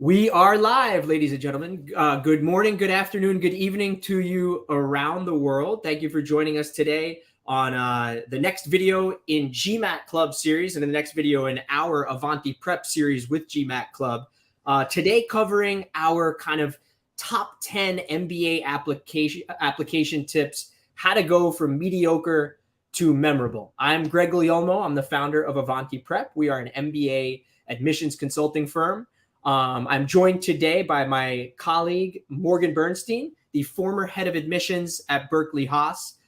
We are live, ladies and gentlemen. Good morning, good afternoon, good evening to you around the world. Thank you for joining us today on the next video in GMAT Club series and in the next video in our Avanti Prep series with GMAT Club. Today covering our kind of top 10 MBA application tips, how to go from mediocre to memorable. I'm Greg Guglielmo. I'm the founder of Avanti Prep. We are an MBA admissions consulting firm. I'm joined today by my colleague, Morgan Bernstein, the former head of admissions at Berkeley-Haas,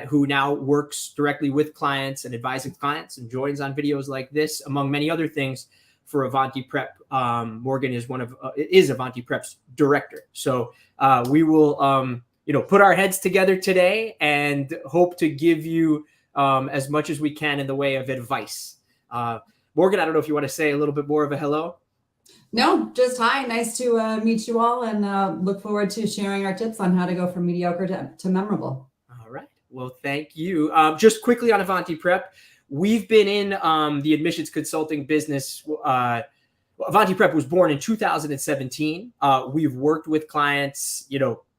who now works directly with clients and advising clients and joins on videos like this, among many other things, for Avanti Prep. Morgan is is Avanti Prep's director. So we will, put our heads together today and hope to give you as much as we can in the way of advice. Morgan, I don't know if you want to say a little bit more of a hello. No, just hi. Nice to meet you all, and look forward to sharing our tips on how to go from mediocre to memorable. All right. Well, thank you. Just quickly on Avanti Prep, we've been in the admissions consulting business. Avanti Prep was born in 2017. We've worked with clients,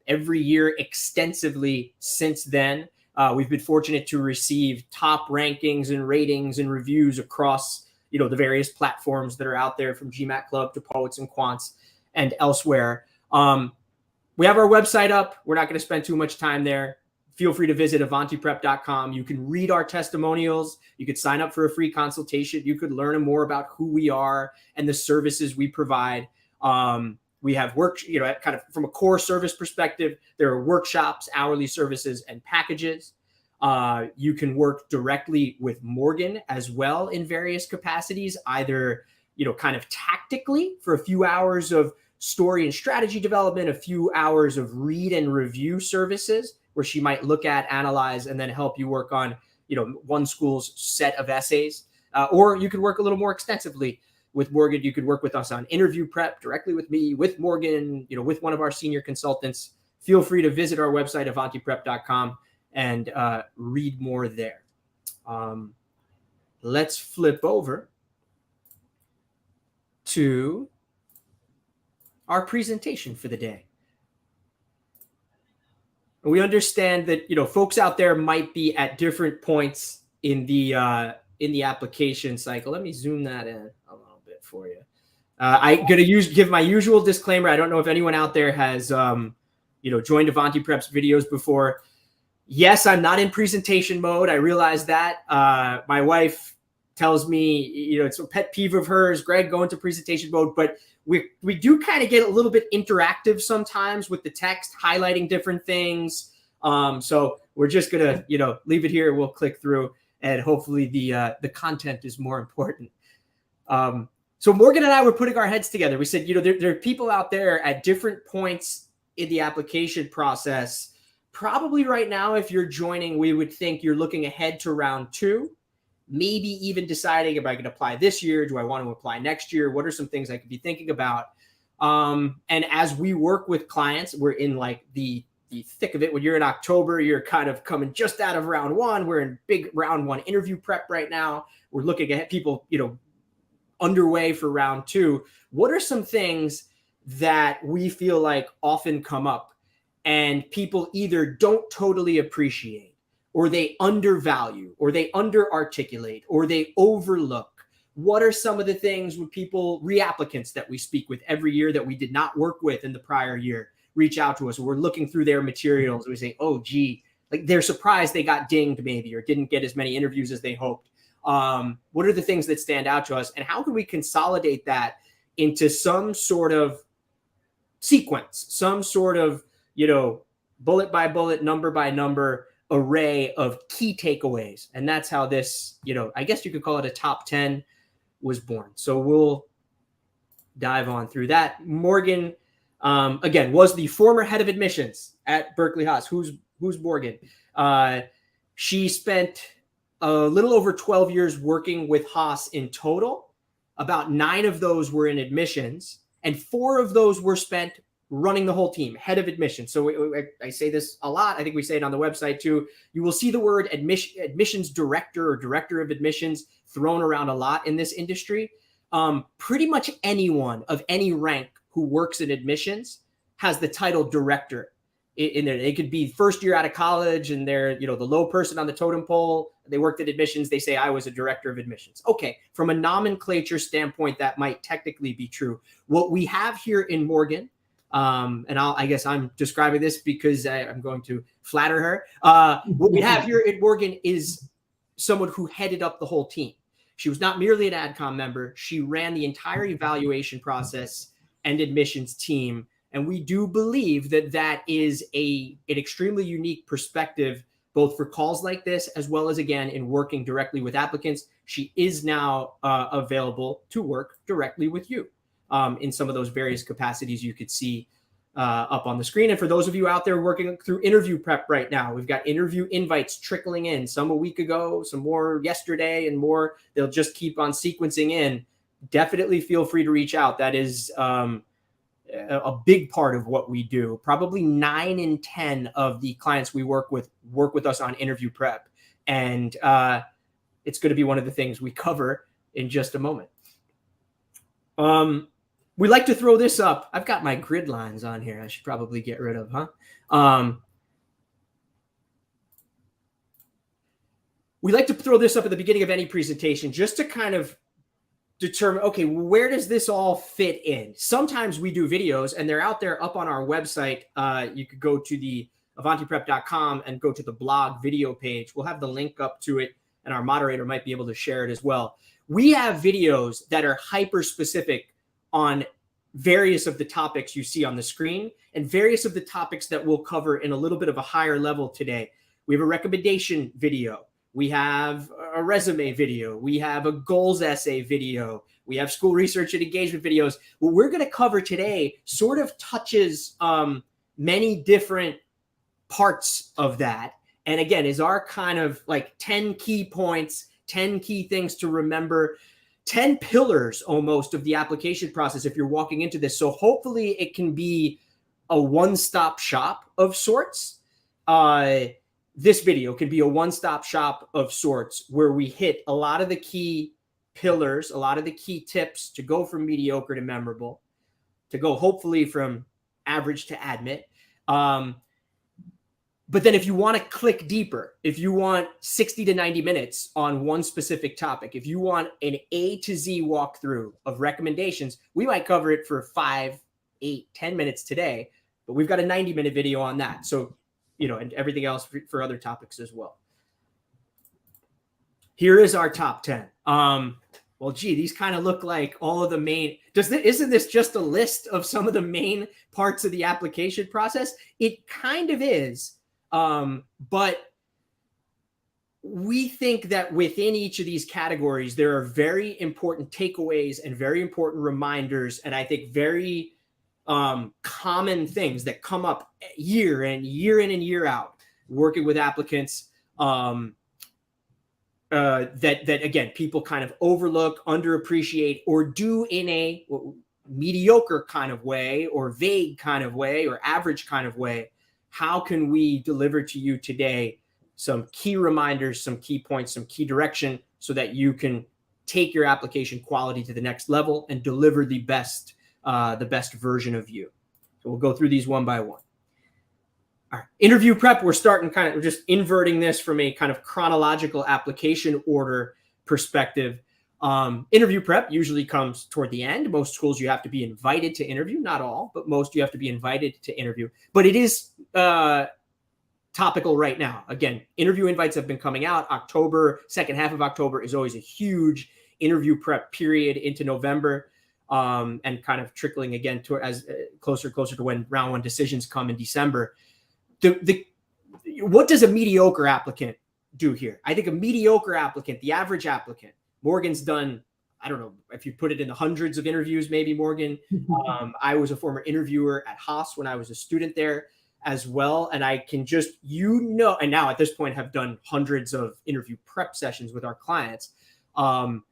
every year extensively since then. We've been fortunate to receive top rankings and ratings and reviews across the various platforms that are out there, from GMAT Club to Poets and Quants and elsewhere. We have our website up. We're not going to spend too much time there. Feel free to visit avantiprep.com. You can read our testimonials. You could sign up for a free consultation. You could learn more about who we are and the services we provide. We have kind of from a core service perspective, there are workshops, hourly services, and packages. You can work directly with Morgan as well in various capacities, either, kind of tactically for a few hours of story and strategy development, a few hours of read and review services where she might look at, analyze, and then help you work on, one school's set of essays. Or you could work a little more extensively with Morgan. You could work with us on interview prep directly with me, with Morgan, with one of our senior consultants. Feel free to visit our website, avantiprep.com. and read more there. Let's flip over to our presentation for the day. We understand that folks out there might be at different points in the application cycle. Let me zoom that in a little bit for you. I'm going to give my usual disclaimer. I don't know if anyone out there has joined Avanti Prep's videos before. Yes, I'm not in presentation mode. I realize that. My wife tells me, it's a pet peeve of hers, Greg, go into presentation mode. But we do kind of get a little bit interactive sometimes with the text, highlighting different things. So we're just going to, leave it here. We'll click through, and hopefully the content is more important. So Morgan and I were putting our heads together. We said, there are people out there at different points in the application process. Probably right now, if you're joining, we would think you're looking ahead to round 2, maybe even deciding if I could apply this year. Do I want to apply next year? What are some things I could be thinking about? And as we work with clients, we're in like the thick of it. When you're in October, you're kind of coming just out of round 1. We're in big round 1 interview prep right now. We're looking at people, underway for round 2. What are some things that we feel like often come up and people either don't totally appreciate, or they undervalue, or they underarticulate, or they overlook? What are some of the things when people, reapplicants that we speak with every year that we did not work with in the prior year, reach out to us? We're looking through their materials and we say, oh, gee, like they're surprised they got dinged maybe, or didn't get as many interviews as they hoped. What are the things that stand out to us, and how can we consolidate that into some sort of sequence, some sort of bullet by bullet, number by number array of key takeaways? And that's how this, I guess you could call it a top 10, was born. So we'll dive on through that. Morgan, again, was the former head of admissions at Berkeley-Haas. Who's Morgan? She spent a little over 12 years working with Haas in total. About 9 of those were in admissions, and 4 of those were spent running the whole team, head of admissions. So I say this a lot. I think we say it on the website too. You will see the word admissions director or director of admissions thrown around a lot in this industry. Pretty much anyone of any rank who works in admissions has the title director in there. They could be first year out of college and they're, the low person on the totem pole. They worked at admissions. They say, I was a director of admissions. Okay. From a nomenclature standpoint, that might technically be true. What we have here in Morgan, and I guess I'm describing this because I'm going to flatter her. What we have here at Morgan is someone who headed up the whole team. She was not merely an AdCom member. She ran the entire evaluation process and admissions team. And we do believe that is an extremely unique perspective, both for calls like this, as well as, again, in working directly with applicants. She is now available to work directly with you in some of those various capacities you could see up on the screen. And for those of you out there working through interview prep right now, we've got interview invites trickling in, some a week ago, some more yesterday, and more. They'll just keep on sequencing in. Definitely feel free to reach out. That is a big part of what we do. Probably 9 in 10 of the clients we work with us on interview prep. And it's going to be one of the things we cover in just a moment. We like to throw this up. I've got my grid lines on here. I should probably get rid of, huh? We like to throw this up at the beginning of any presentation just to kind of determine, okay, where does this all fit in? Sometimes we do videos and they're out there up on our website. You could go to the avantiprep.com and go to the blog video page. We'll have the link up to it and our moderator might be able to share it as well. We have videos that are hyper specific on various of the topics you see on the screen and various of the topics that we'll cover in a little bit of a higher level today. We have a recommendation video. We have a resume video. We have a goals essay video. We have school research and engagement videos. What we're going to cover today sort of touches many different parts of that. And again, is our kind of like 10 key points, 10 key things to remember, 10 pillars almost of the application process if you're walking into this. So hopefully it can be a one-stop shop of sorts. This video can be a one-stop shop of sorts where we hit a lot of the key pillars, a lot of the key tips to go from mediocre to memorable, to go hopefully from average to admit. But then if you want to click deeper, if you want 60 to 90 minutes on one specific topic, if you want an A to Z walkthrough of recommendations, we might cover it for 5, 8, 10 minutes today, but we've got a 90-minute video on that. So, and everything else for other topics as well. Here is our top 10. Well, gee, these kind of look like all of the main, isn't this just a list of some of the main parts of the application process? It kind of is. But we think that within each of these categories, there are very important takeaways and very important reminders. And I think very common things that come up year in and year out, working with applicants that again, people kind of overlook, underappreciate, or do in a mediocre kind of way, or vague kind of way, or average kind of way. How can we deliver to you today some key reminders, some key points, some key direction so that you can take your application quality to the next level and deliver the best version of you? So we'll go through these one by one. All right. Interview prep, we're just inverting this from a kind of chronological application order perspective. Interview prep usually comes toward the end. Most schools you have to be invited to interview, not all, but most you have to be invited to interview. But it is topical right now. Again, interview invites have been coming out. October, second half of October is always a huge interview prep period into November, and kind of trickling again to as closer to when round one decisions come in December. What does a mediocre applicant do here? I think a mediocre applicant, the average applicant, Morgan's done, I don't know if you put it in the hundreds of interviews, maybe Morgan. I was a former interviewer at Haas when I was a student there as well. And I can just, and now at this point have done hundreds of interview prep sessions with our clients. When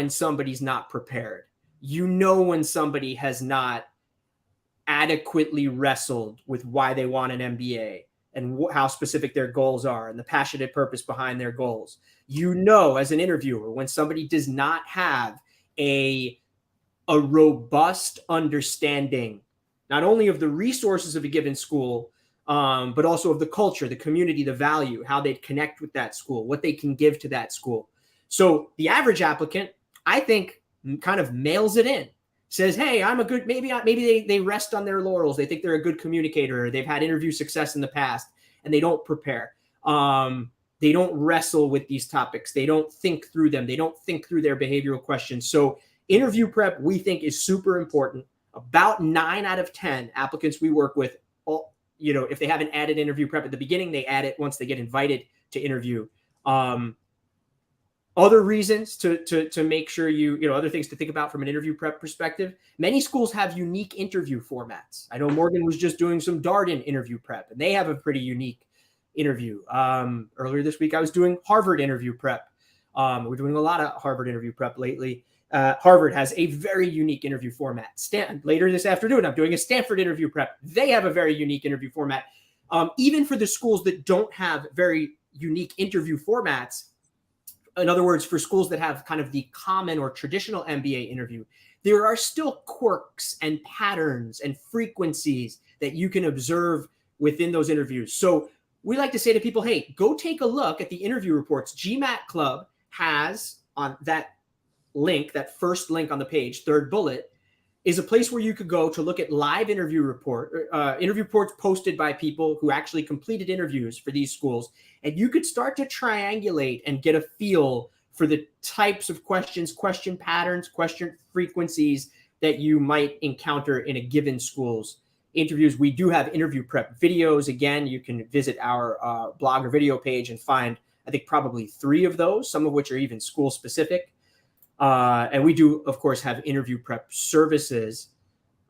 somebody's not prepared, when somebody has not adequately wrestled with why they want an MBA and how specific their goals are and the passionate purpose behind their goals. You know, as an interviewer, when somebody does not have a robust understanding, not only of the resources of a given school, but also of the culture, the community, the value, how they connect with that school, what they can give to that school. So the average applicant, I think, kind of mails it in, says, hey, I'm a good, maybe they rest on their laurels. They think they're a good communicator. Or they've had interview success in the past, and they don't prepare. They don't wrestle with these topics. They don't think through them. They don't think through their behavioral questions. So interview prep, we think, is super important. About 9 out of 10 applicants we work with, if they haven't added interview prep at the beginning, they add it once they get invited to interview. Other reasons to make sure other things to think about from an interview prep perspective. Many schools have unique interview formats. I know Morgan was just doing some Darden interview prep, and they have a pretty unique interview. Earlier this week, I was doing Harvard interview prep. We're doing a lot of Harvard interview prep lately. Harvard has a very unique interview format. Later this afternoon, I'm doing a Stanford interview prep. They have a very unique interview format. Even for the schools that don't have very unique interview formats, in other words, for schools that have kind of the common or traditional MBA interview, there are still quirks and patterns and frequencies that you can observe within those interviews. So we like to say to people, hey, go take a look at the interview reports. GMAT Club has on that link, that first link on the page, third bullet, is a place where you could go to look at live interview reports posted by people who actually completed interviews for these schools. And you could start to triangulate and get a feel for the types of questions, question patterns, question frequencies that you might encounter in a given school's interviews. We do have interview prep videos. Again, you can visit our blog or video page and find, I think, probably 3 of those, some of which are even school specific. And we do, of course, have interview prep services.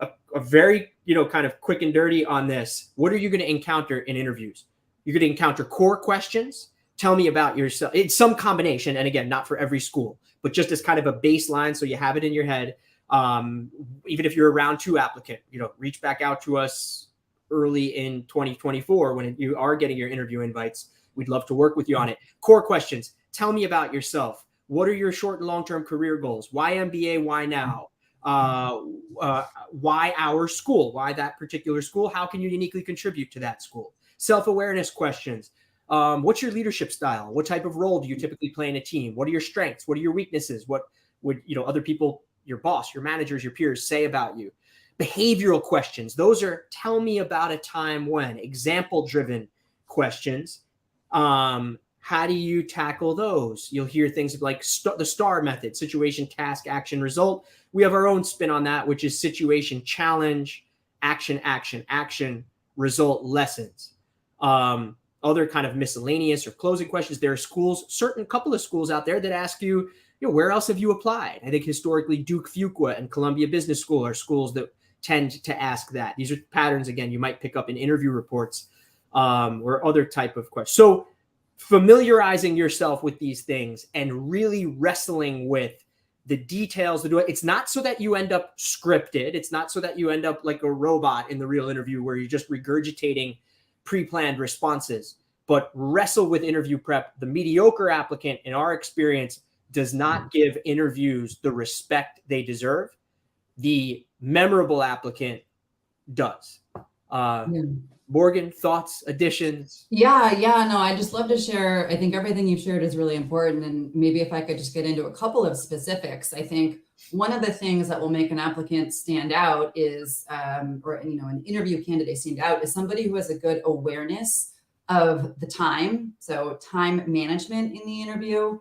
A very, kind of quick and dirty on this. What are you going to encounter in interviews? You're going to encounter core questions. Tell me about yourself. It's some combination. And again, not for every school, but just as kind of a baseline. So you have it in your head. Even if you're a round 2 applicant, reach back out to us early in 2024 when you are getting your interview invites. We'd love to work with you on it. Core questions. Tell me about yourself. What are your short and long-term career goals? Why MBA? Why now? Why our school? Why that particular school? How can you uniquely contribute to that school? Self-awareness questions. What's your leadership style? What type of role do you typically play in a team? What are your strengths? What are your weaknesses? What would other people, your boss, your managers, your peers say about you? Behavioral questions. Those are tell me about a time when. Example-driven questions. How do you tackle those? You'll hear things like the STAR method: situation, task, action, result. We have our own spin on that, which is situation, challenge, action, action, action, result, lessons. Other kind of miscellaneous or closing questions. There are couple of schools out there that ask you, where else have you applied? I think historically Duke Fuqua and Columbia Business School are schools that tend to ask that. These are patterns, again, you might pick up in interview reports or other type of questions. So familiarizing yourself with these things and really wrestling with the details to do it. It's not so that you end up scripted. It's not so that you end up like a robot in the real interview where you're just regurgitating pre-planned responses, but wrestle with interview prep. The mediocre applicant, in our experience, does not give interviews the respect they deserve. The memorable applicant does. Morgan, thoughts, additions? Yeah, no, I just love to share. I think everything you've shared is really important. And maybe if I could just get into a couple of specifics. I think one of the things that will make an applicant stand out is, an interview candidate stand out is somebody who has a good awareness of the time. So time management in the interview.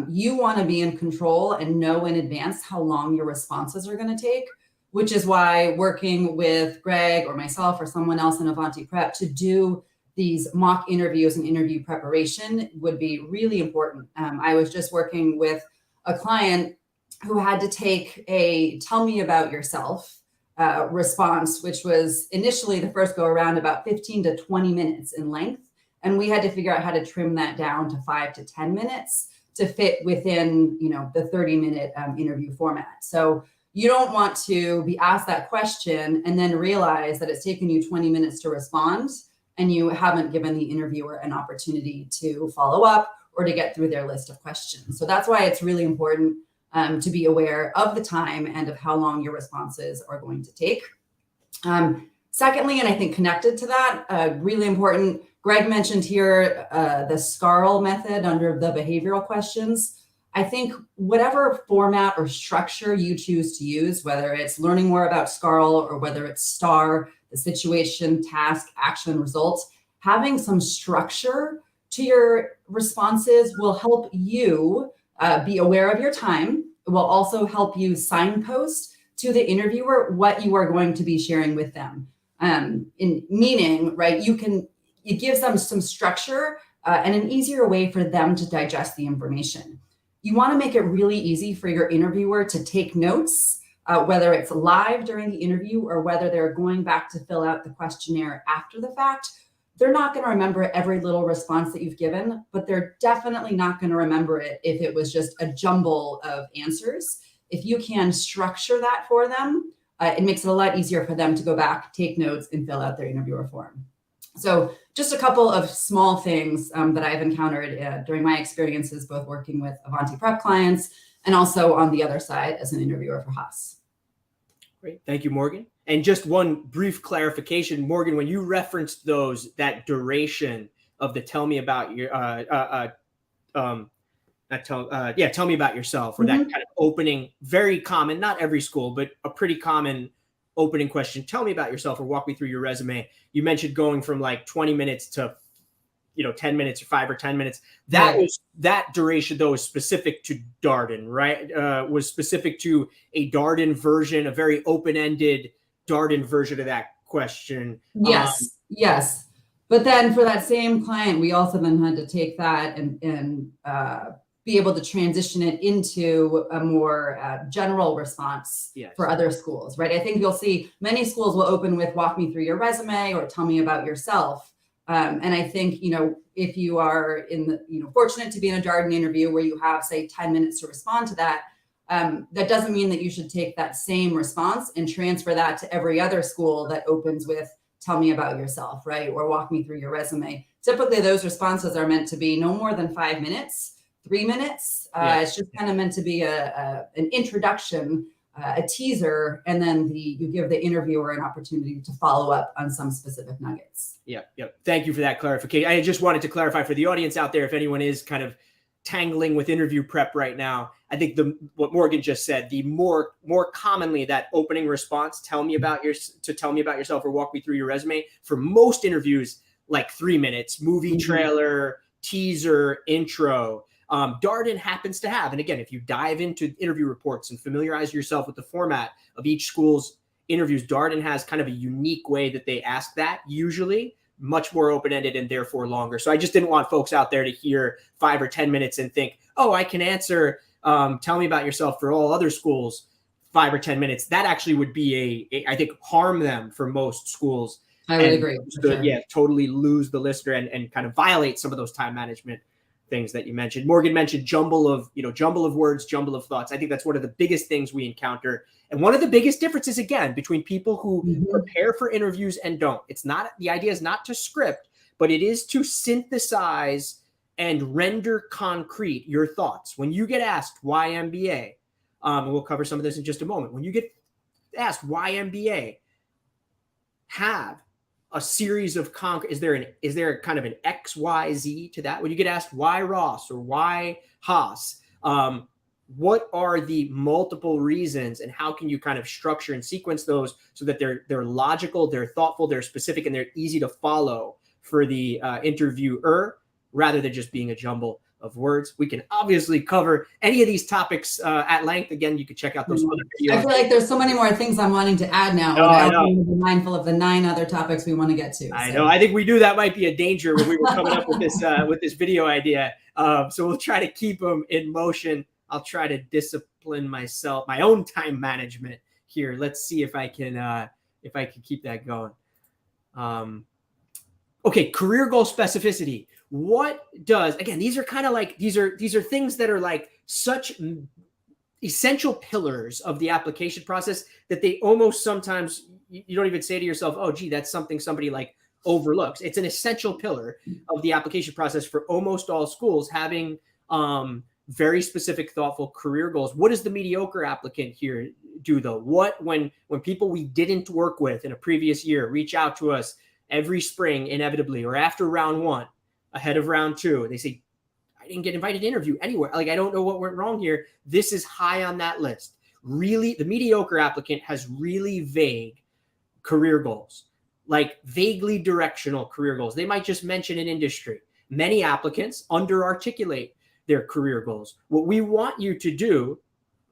You want to be in control and know in advance how long your responses are going to take, which is why working with Greg or myself or someone else in Avanti Prep to do these mock interviews and interview preparation would be really important. I was just working with a client who had to take a tell me about yourself response, which was initially the first go around about 15 to 20 minutes in length. And we had to figure out how to trim that down to 5 to 10 minutes to fit within, the 30-minute interview format. So you don't want to be asked that question and then realize that it's taken you 20 minutes to respond and you haven't given the interviewer an opportunity to follow up or to get through their list of questions. So that's why it's really important to be aware of the time and of how long your responses are going to take. Secondly, and I think connected to that, really important, Greg mentioned here the SCARL method under the behavioral questions. I think whatever format or structure you choose to use, whether it's learning more about SCARL or whether it's STAR, the situation, task, action, results, having some structure to your responses will help you be aware of your time. It will also help you signpost to the interviewer what you are going to be sharing with them. In meaning, right, it gives them some structure and an easier way for them to digest the information. You want to make it really easy for your interviewer to take notes, whether it's live during the interview or whether they're going back to fill out the questionnaire after the fact. They're not going to remember every little response that you've given, but they're definitely not going to remember it if it was just a jumble of answers. If you can structure that for them, it makes it a lot easier for them to go back, take notes, and fill out their interviewer form. So just a couple of small things that I've encountered during my experiences, both working with Avanti Prep clients and also on the other side as an interviewer for Haas. Great. Thank you, Morgan. And just one brief clarification, Morgan, when you referenced that duration of the tell me about your, tell me about yourself, or that kind of opening, very common, not every school, but a pretty common opening question, tell me about yourself or walk me through your resume. You mentioned going from like 20 minutes to 10 minutes or 5 or 10 minutes. That duration though is specific to Darden, right? Was specific to a Darden version, a very open-ended Darden version of that question. Yes. But then for that same client, we also then had to take that and be able to transition it into a more general response for other schools, right? I think you'll see many schools will open with walk me through your resume or tell me about yourself. And I think, if you are fortunate to be in a Darden interview where you have, say, 10 minutes to respond to that, that doesn't mean that you should take that same response and transfer that to every other school that opens with tell me about yourself, right? Or walk me through your resume. Typically, those responses are meant to be no more than 5 minutes, 3 minutes. It's just kind of meant to be an introduction, a teaser, and then you give the interviewer an opportunity to follow up on some specific nuggets. Yep. Thank you for that clarification. I just wanted to clarify for the audience out there, if anyone is kind of tangling with interview prep right now, I think what Morgan just said, the more commonly that opening response, tell me about yourself or walk me through your resume, for most interviews, like 3 minutes, movie trailer, teaser, intro. Darden happens to have, and again, if you dive into interview reports and familiarize yourself with the format of each school's interviews, Darden has kind of a unique way that they ask that, usually much more open-ended and therefore longer. So I just didn't want folks out there to hear 5 or 10 minutes and think, oh, I can answer, tell me about yourself for all other schools, 5 or 10 minutes. That actually would be I think, harm them for most schools. I would agree. Sure. Yeah, totally lose the listener and kind of violate some of those time management things that you mentioned. Morgan mentioned jumble of words, jumble of thoughts. I think that's one of the biggest things we encounter. And one of the biggest differences, again, between people who prepare for interviews and don't. The idea is not to script, but it is to synthesize and render concrete your thoughts. When you get asked why MBA, and we'll cover some of this in just a moment. When you get asked why MBA, have a series of is there kind of an X, Y, Z to that? When you get asked why Ross or why Haas, what are the multiple reasons and how can you kind of structure and sequence those so that they're logical, they're thoughtful, they're specific, and they're easy to follow for the interviewer rather than just being a jumble of words. We can obviously cover any of these topics at length. Again, you can check out those other videos. I feel like there's so many more things I'm wanting to add now. I know. Be mindful of the 9 other topics we want to get to. I know. I think we knew that might be a danger when we were coming up with this video idea. So we'll try to keep them in motion. I'll try to discipline myself, my own time management here. Let's see if I can keep that going. Okay, career goal specificity. What does, again, these are kind of like, these are things that are like such essential pillars of the application process that they almost sometimes, you don't even say to yourself, oh, gee, that's something somebody like overlooks. It's an essential pillar of the application process for almost all schools, having very specific, thoughtful career goals. What does the mediocre applicant here do, though? What when people we didn't work with in a previous year reach out to us every spring, inevitably, or after round one, ahead of round two, they say, I didn't get invited to interview anywhere. Like, I don't know what went wrong here. This is high on that list. Really, the mediocre applicant has really vague career goals, like vaguely directional career goals. They might just mention an industry. Many applicants under-articulate their career goals. What we want you to do,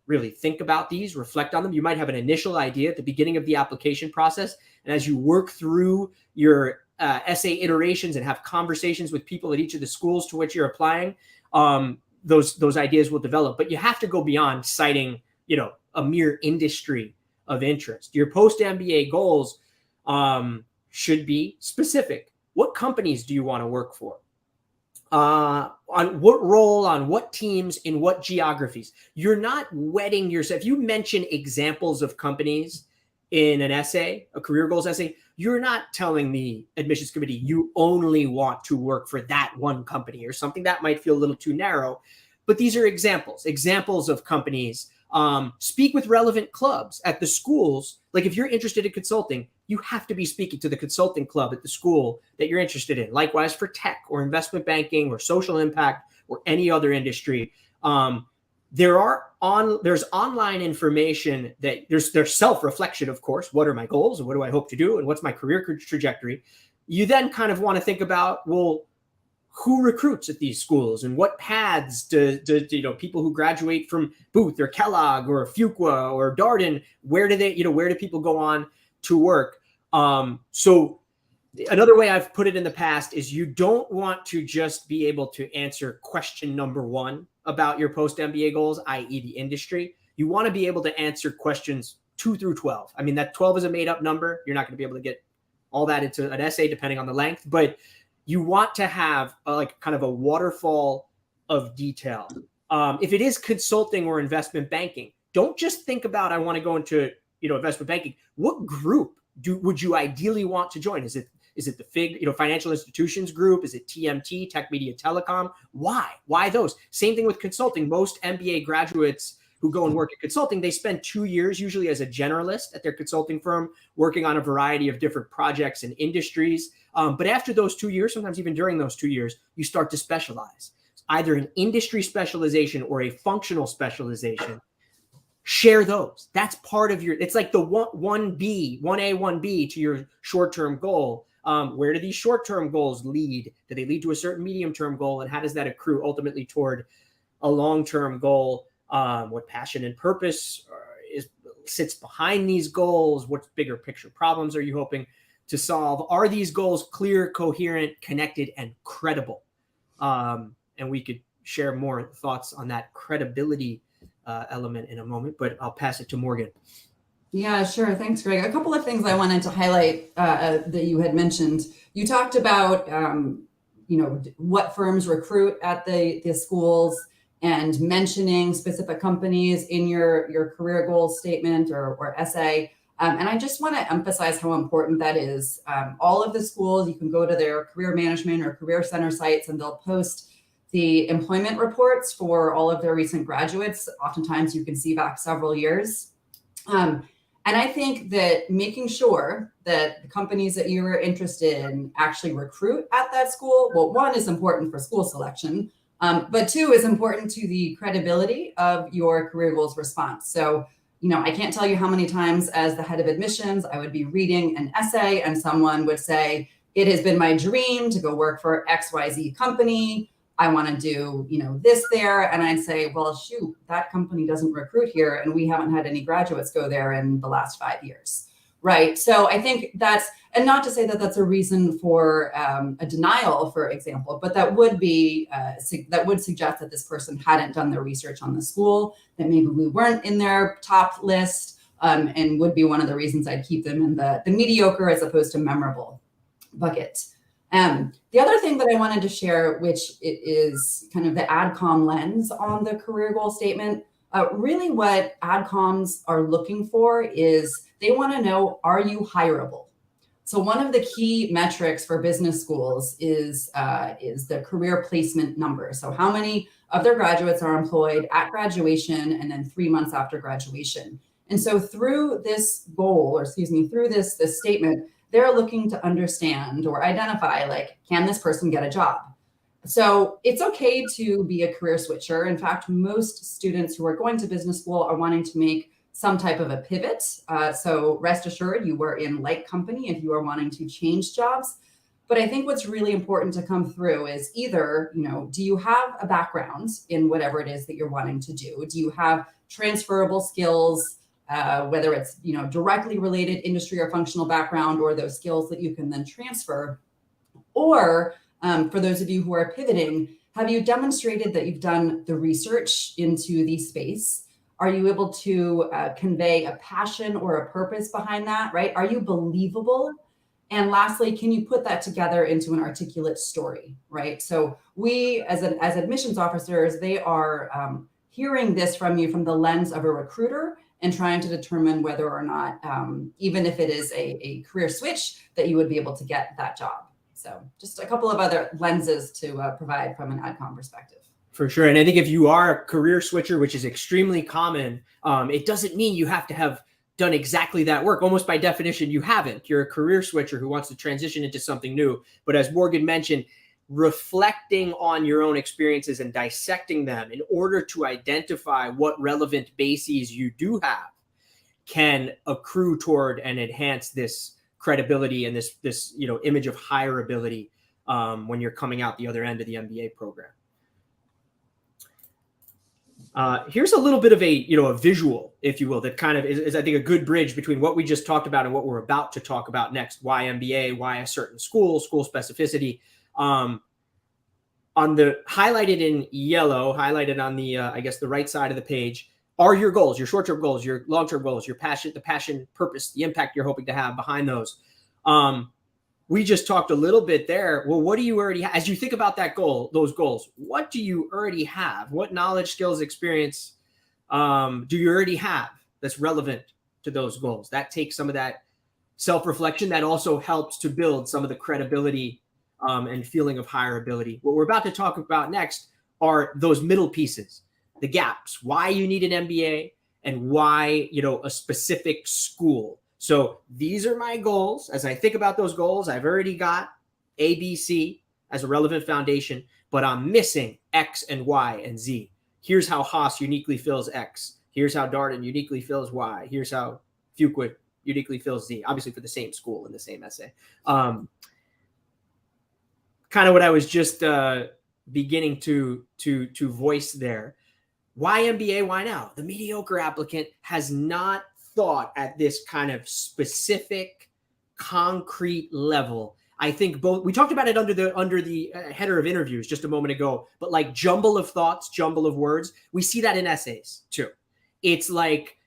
really think about these, reflect on them. You might have an initial idea at the beginning of the application process. And as you work through your essay iterations and have conversations with people at each of the schools to which you're applying, those ideas will develop. But you have to go beyond citing, a mere industry of interest. Your post-MBA goals should be specific. What companies do you want to work for? On what role, on what teams, in what geographies? You're not wedding yourself. If you mention examples of companies in an essay, a career goals essay, you're not telling the admissions committee you only want to work for that one company or something that might feel a little too narrow. But these are examples of companies. Speak with relevant clubs at the schools. Like, if you're interested in consulting, you have to be speaking to the consulting club at the school that you're interested in. Likewise for tech or investment banking or social impact or any other industry. There's online information that there's self-reflection, of course. What are my goals and what do I hope to do and what's my career trajectory? You then kind of want to think about, well, who recruits at these schools and what paths do people who graduate from Booth or Kellogg or Fuqua or Darden, where do people go on to work? So another way I've put it in the past is you don't want to just be able to answer question number one about your post-MBA goals, i.e. the industry. You want to be able to answer questions 2 through 12. I mean, that 12 is a made up number. You're not going to be able to get all that into an essay depending on the length, but you want to have kind of a waterfall of detail. If it is consulting or investment banking, don't just think about, I want to go into, investment banking. What group would you ideally want to join? Is it the FIG, financial institutions group? Is it TMT, tech, media, telecom? Why those? Same thing with consulting. Most MBA graduates who go and work at consulting, they spend 2 years usually as a generalist at their consulting firm, working on a variety of different projects and industries. But after those 2 years, sometimes even during those 2 years, you start to specialize, either an industry specialization or a functional specialization. Share those. That's part of it's like the 1A, 1B to your short-term goal. Where do these short-term goals lead? Do they lead to a certain medium-term goal? And how does that accrue ultimately toward a long-term goal? What passion and purpose sits behind these goals? What bigger picture problems are you hoping to solve? Are these goals clear, coherent, connected, and credible? And we could share more thoughts on that credibility element in a moment, but I'll pass it to Morgan. Yeah, sure. Thanks, Greg. A couple of things I wanted to highlight that you had mentioned. You talked about, what firms recruit at the schools and mentioning specific companies in your career goals statement or essay. And I just want to emphasize how important that is. All of the schools, you can go to their career management or career center sites and they'll post the employment reports for all of their recent graduates. Oftentimes you can see back several years. And I think that making sure that the companies that you're interested in actually recruit at that school, well, one is important for school selection, but two is important to the credibility of your career goals response. So, I can't tell you how many times as the head of admissions, I would be reading an essay and someone would say, it has been my dream to go work for XYZ company. I want to do, this there. And I'd say, well, shoot, that company doesn't recruit here. And we haven't had any graduates go there in the last 5 years. Right. So I think and not to say that that's a reason for a denial, for example, but that would suggest that this person hadn't done their research on the school, that maybe we weren't in their top list, and would be one of the reasons I'd keep them in the mediocre as opposed to memorable bucket. The other thing that I wanted to share, which is kind of the AdCom lens on the career goal statement, really what AdComs are looking for is they want to know, are you hireable? So one of the key metrics for business schools is the career placement number. So how many of their graduates are employed at graduation and then 3 months after graduation. And so through this goal, or excuse me, through this statement, they're looking to understand or identify, like, can this person get a job? So it's okay to be a career switcher. In fact, most students who are going to business school are wanting to make some type of a pivot. So rest assured, you were in light company if you are wanting to change jobs. But I think what's really important to come through is either, do you have a background in whatever it is that you're wanting to do? Do you have transferable skills, whether it's, directly related industry or functional background, or those skills that you can then transfer? Or for those of you who are pivoting, have you demonstrated that you've done the research into the space? Are you able to convey a passion or a purpose behind that, right? Are you believable? And lastly, can you put that together into an articulate story, right? So we, as admissions officers, they are hearing this from you from the lens of a recruiter and trying to determine whether or not, even if it is a career switch, that you would be able to get that job. So just a couple of other lenses to provide from an AdCom perspective. For sure. And I think if you are a career switcher, which is extremely common, it doesn't mean you have to have done exactly that work. Almost by definition, you haven't. You're a career switcher who wants to transition into something new. But as Morgan mentioned, reflecting on your own experiences and dissecting them in order to identify what relevant bases you do have can accrue toward and enhance this credibility and this image of hireability when you're coming out the other end of the MBA program. Here's a little bit of a visual, if you will, that kind of is I think a good bridge between what we just talked about and what we're about to talk about next. Why MBA? Why a certain school specificity? On the highlighted in yellow, highlighted on the I guess the right side of the page, are your goals, your short-term goals, your long-term goals, your passion, the passion, purpose, the impact you're hoping to have behind those. We just talked a little bit there. Well, what do you already have? As you think about that goal, those goals, what do you already have? What knowledge, skills, experience do you already have that's relevant to those goals? That takes some of that self-reflection. That also helps to build some of the credibility and feeling of hireability. What we're about to talk about next are those middle pieces, the gaps, why you need an MBA and why, a specific school. So these are my goals. As I think about those goals, I've already got A, B, C as a relevant foundation, but I'm missing X and Y and Z. Here's how Haas uniquely fills X. Here's how Darden uniquely fills Y. Here's how Fuqua uniquely fills Z, obviously for the same school in the same essay. Kind of what I was just beginning to voice there. Why MBA? Why now? The mediocre applicant has not thought at this kind of specific, concrete level. I think we talked about it under the header of interviews just a moment ago, but like jumble of thoughts, jumble of words, we see that in essays too. It's like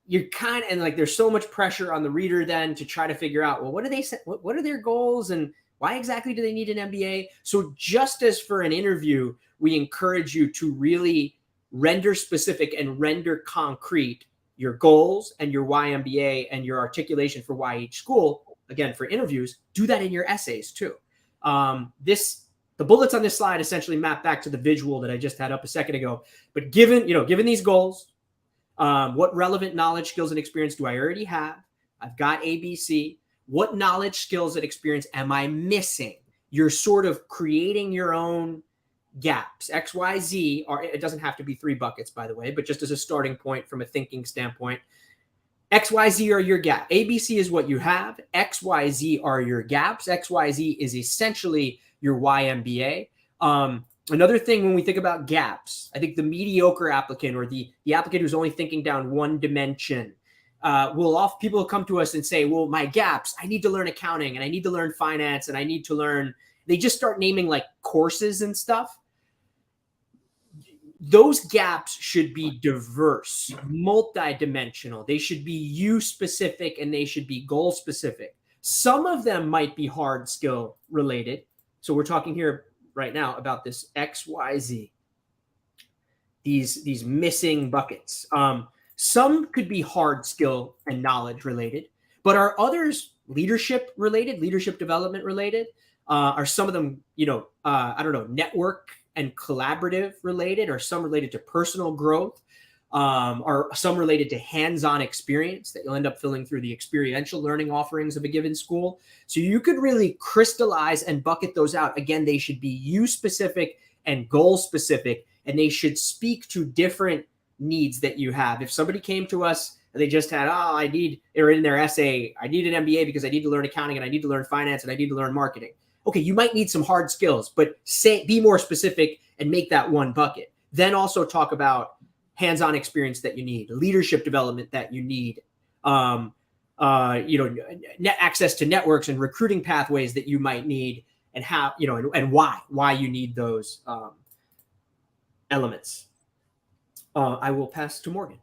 you're there's so much pressure on the reader then to try to figure out, well, what do they say? What are their goals and why exactly do they need an MBA? So just as for an interview, we encourage you to really render specific and render concrete your goals and your why MBA and your articulation for why each school. Again, for interviews, do that in your essays too. The bullets on this slide essentially map back to the visual that I just had up a second ago. But given these goals, what relevant knowledge, skills, and experience do I already have? I've got ABC. What knowledge, skills, and experience am I missing? You're sort of creating your own gaps. X, Y, Z, it doesn't have to be 3 buckets, by the way, but just as a starting point from a thinking standpoint, X, Y, Z are your gap. ABC is what you have. X, Y, Z are your gaps. X, Y, Z is essentially your Y MBA. Another thing when we think about gaps, I think the mediocre applicant or the applicant who's only thinking down one dimension people will come to us and say, well, my gaps, I need to learn accounting and I need to learn finance and I need to learn, they just start naming like courses and stuff. Those gaps should be diverse, multidimensional. They should be you specific and they should be goal specific. Some of them might be hard skill related. So we're talking here right now about this X, Y, Z, these missing buckets. Some could be hard skill and knowledge related, but are others leadership related, leadership development related? Are some of them, I don't know, network and collaborative related? Are some related to personal growth? Are some related to hands-on experience that you'll end up filling through the experiential learning offerings of a given school? So you could really crystallize and bucket those out. Again, they should be you specific and goal specific, and they should speak to different needs that you have. If somebody came to us and they just had, or in their essay, I need an MBA because I need to learn accounting and I need to learn finance and I need to learn marketing. Okay, you might need some hard skills, but be more specific and make that one bucket. Then also talk about hands-on experience that you need, leadership development that you need, net access to networks and recruiting pathways that you might need, and how, and why you need those elements. I will pass to Morgan.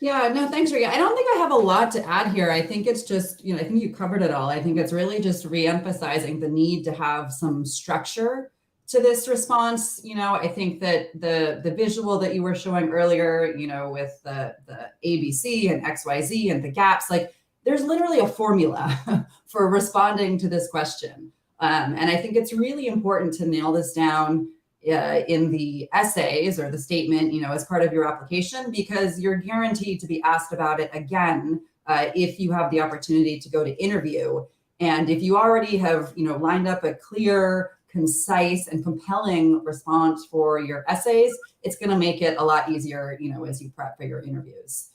Yeah, no, thanks, Ricky. I don't think I have a lot to add here. I think it's just, I think you covered it all. I think it's really just reemphasizing the need to have some structure to this response. I think that the visual that you were showing earlier, with the ABC and XYZ and the gaps, like there's literally a formula for responding to this question. And I think it's really important to nail this down in the essays or the statement, as part of your application, because you're guaranteed to be asked about it again if you have the opportunity to go to interview. And if you already have, lined up a clear, concise, and compelling response for your essays, it's going to make it a lot easier, as you prep for your interviews.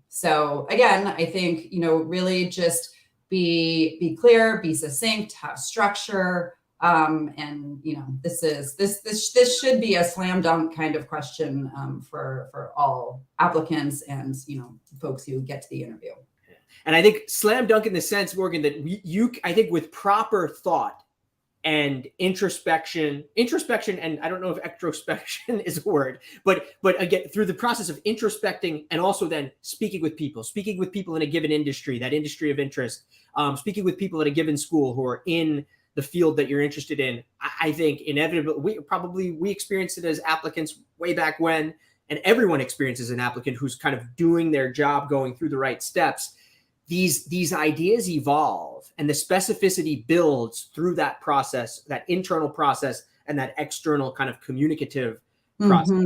So again, I think, really just be clear, be succinct, have structure. And this should be a slam dunk kind of question for all applicants and folks who get to the interview. And I think slam dunk in the sense, Morgan, that I think with proper thought and introspection, and I don't know if extrospection is a word, but again, through the process of introspecting and also then speaking with people in a given industry, that industry of interest, speaking with people at a given school who are in the field that you're interested in, I think inevitably, we experienced it as applicants way back when, and everyone experiences an applicant who's kind of doing their job, going through the right steps. These ideas evolve, and the specificity builds through that process, that internal process, and that external kind of communicative process.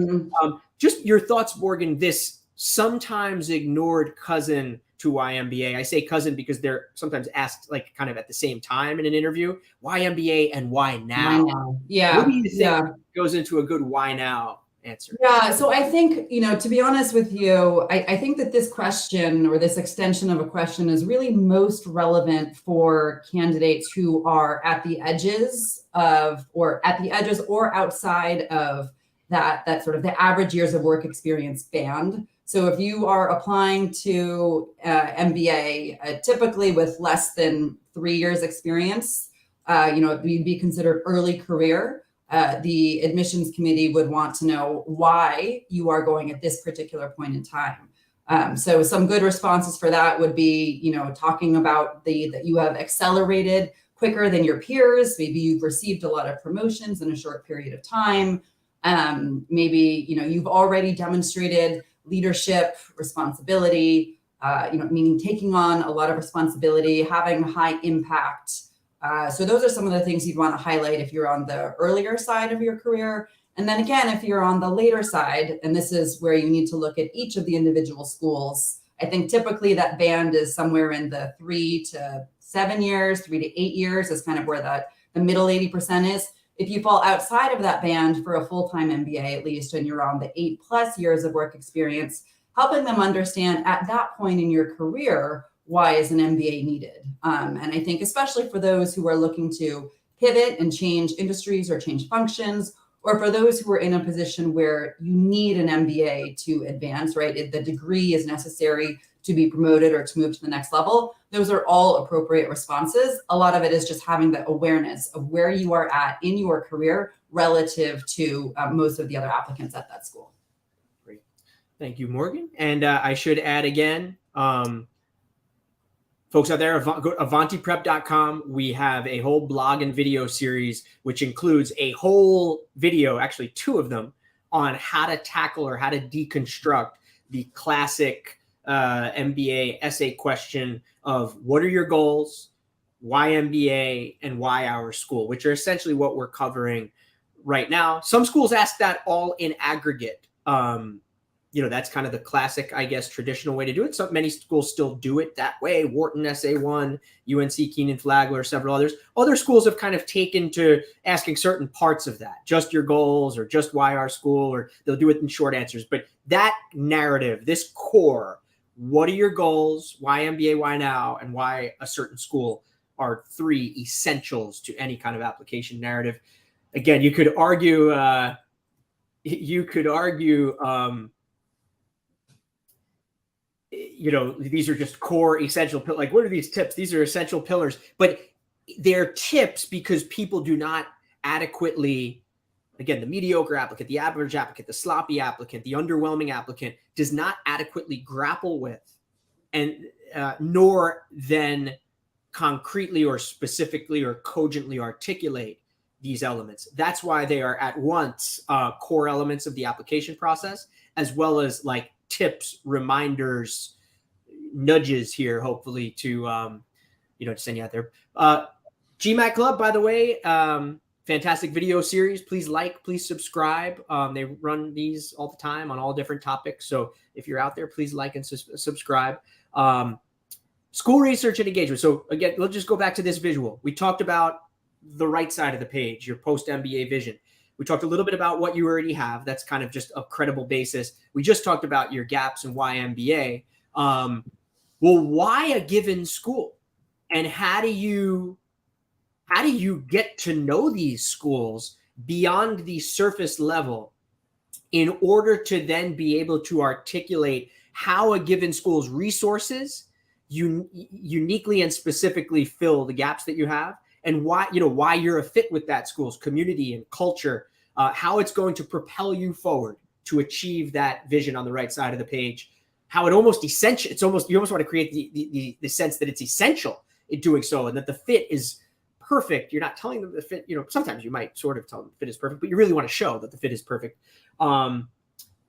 Just your thoughts, Morgan, this sometimes ignored cousin to why MBA. I say cousin because they're sometimes asked like kind of at the same time in an interview. Why MBA and why now? Why now? Yeah. What do you think goes into a good why now answer? Yeah. So I think, to be honest with you, I think that this question or this extension of a question is really most relevant for candidates who are at the edges or outside of that sort of the average years of work experience band. So if you are applying to MBA, typically with less than 3 years experience, you'd be considered early career. The admissions committee would want to know why you are going at this particular point in time. So some good responses for that would be, talking about that you have accelerated quicker than your peers. Maybe you've received a lot of promotions in a short period of time. Maybe, you've already demonstrated leadership, responsibility, meaning taking on a lot of responsibility, having high impact. So those are some of the things you'd want to highlight if you're on the earlier side of your career. And then again, if you're on the later side, and this is where you need to look at each of the individual schools, I think typically that band is somewhere in the 3 to 7 years, 3 to 8 years is kind of where the middle 80% is. If you fall outside of that band for a full-time MBA, at least, and you're on the 8+ years of work experience, helping them understand at that point in your career, why is an MBA needed? And I think especially for those who are looking to pivot and change industries or change functions, or for those who are in a position where you need an MBA to advance, right? The degree is necessary to be promoted or to move to the next level. Those are all appropriate responses. A lot of it is just having the awareness of where you are at in your career relative to most of the other applicants at that school. Great. Thank you, Morgan. And I should add again, folks out there, go to avantiprep.com. We have a whole blog and video series, which includes a whole video, actually 2 of them, on how to tackle or how to deconstruct the classic MBA essay question of what are your goals, why MBA, and why our school, which are essentially what we're covering right now. Some schools ask that all in aggregate. That's kind of the classic, I guess, traditional way to do it. So many schools still do it that way. Wharton Essay 1, UNC Keenan Flagler, several others. Other schools have kind of taken to asking certain parts of that, just your goals or just why our school, or they'll do it in short answers. But that narrative, this core, what are your goals, why MBA, why now, and why a certain school are 3 essentials to any kind of application narrative. Again, you could argue, these are just core essential, like, what are these tips? These are essential pillars, but they're tips because people do not adequately, again, the mediocre applicant, the average applicant, the sloppy applicant, the underwhelming applicant does not adequately grapple with, and nor then concretely or specifically or cogently articulate these elements. That's why they are at once core elements of the application process, as well as like tips, reminders, nudges here, hopefully to send you out there. GMAT Club, by the way, fantastic video series. Please like, please subscribe. They run these all the time on all different topics. So if you're out there, please like and subscribe. School research and engagement. So again, let's just go back to this visual. We talked about the right side of the page, your post-MBA vision. We talked a little bit about what you already have. That's kind of just a credible basis. We just talked about your gaps and why MBA. Well, why a given school? And how do you get to know these schools beyond the surface level in order to then be able to articulate how a given school's resources uniquely and specifically fill the gaps that you have, and why you're a fit with that school's community and culture, how it's going to propel you forward to achieve that vision on the right side of the page, how it almost essential. You almost want to create the sense that it's essential in doing so, and that the fit is perfect. You're not telling them the fit, sometimes you might sort of tell them the fit is perfect, but you really want to show that the fit is perfect.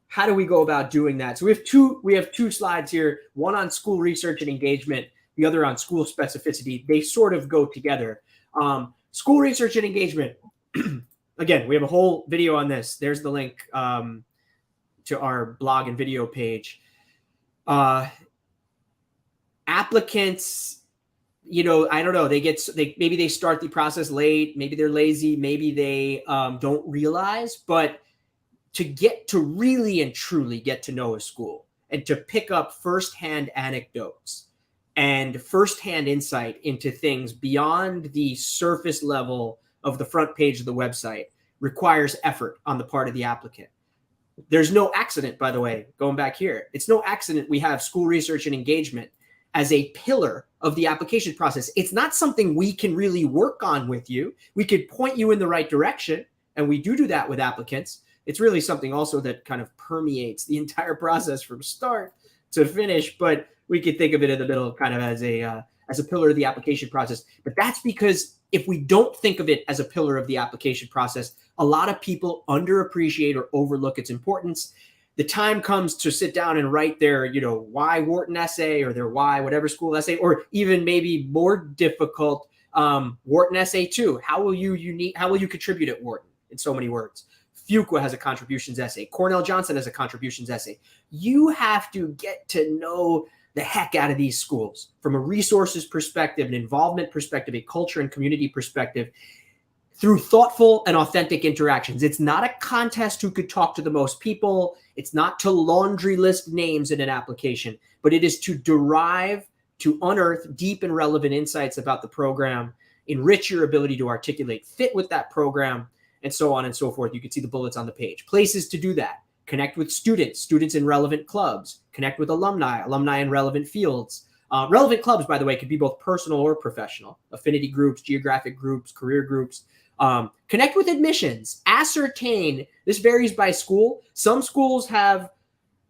How do we go about doing that? So we have two slides here, one on school research and engagement, the other on school specificity. They sort of go together. School research and engagement. Again, we have a whole video on this. There's the link to our blog and video page. Applicants, I don't know. Maybe they start the process late. Maybe they're lazy. Maybe they don't realize. But to really and truly get to know a school and to pick up firsthand anecdotes and firsthand insight into things beyond the surface level of the front page of the website requires effort on the part of the applicant. There's no accident, by the way, going back here. It's no accident we have school research and engagement as a pillar of the application process. It's not something we can really work on with you. We could point you in the right direction, and we do that with applicants. It's really something also that kind of permeates the entire process from start to finish, but we could think of it in the middle kind of as a pillar of the application process. But that's because if we don't think of it as a pillar of the application process, a lot of people underappreciate or overlook its importance. The time comes to sit down and write their, why Wharton essay, or their why whatever school essay, or even maybe more difficult, Wharton essay 2. How will you contribute at Wharton in so many words? Fuqua has a contributions essay. Cornell Johnson has a contributions essay. You have to get to know the heck out of these schools from a resources perspective, an involvement perspective, a culture and community perspective, through thoughtful and authentic interactions. It's not a contest who could talk to the most people. It's not to laundry list names in an application, but it is to unearth deep and relevant insights about the program, enrich your ability to articulate fit with that program, and so on and so forth. You can see the bullets on the page. Places to do that: connect with students in relevant clubs, connect with alumni in relevant fields. Relevant clubs, by the way, could be both personal or professional: affinity groups, geographic groups, career groups. Connect with admissions. Ascertain. This varies by school. Some schools have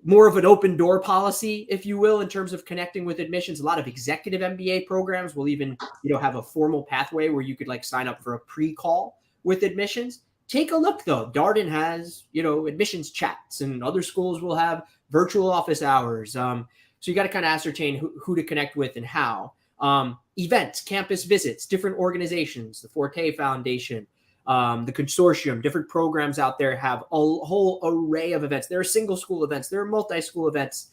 more of an open door policy, if you will, in terms of connecting with admissions. A lot of executive MBA programs will even, have a formal pathway where you could sign up for a pre-call with admissions. Take a look though. Darden has, admissions chats, and other schools will have virtual office hours. So you got to kind of ascertain who to connect with and how. Events, campus visits, different organizations, the Forte Foundation, the consortium, different programs out there have a whole array of events. There are single school events, there are multi-school events.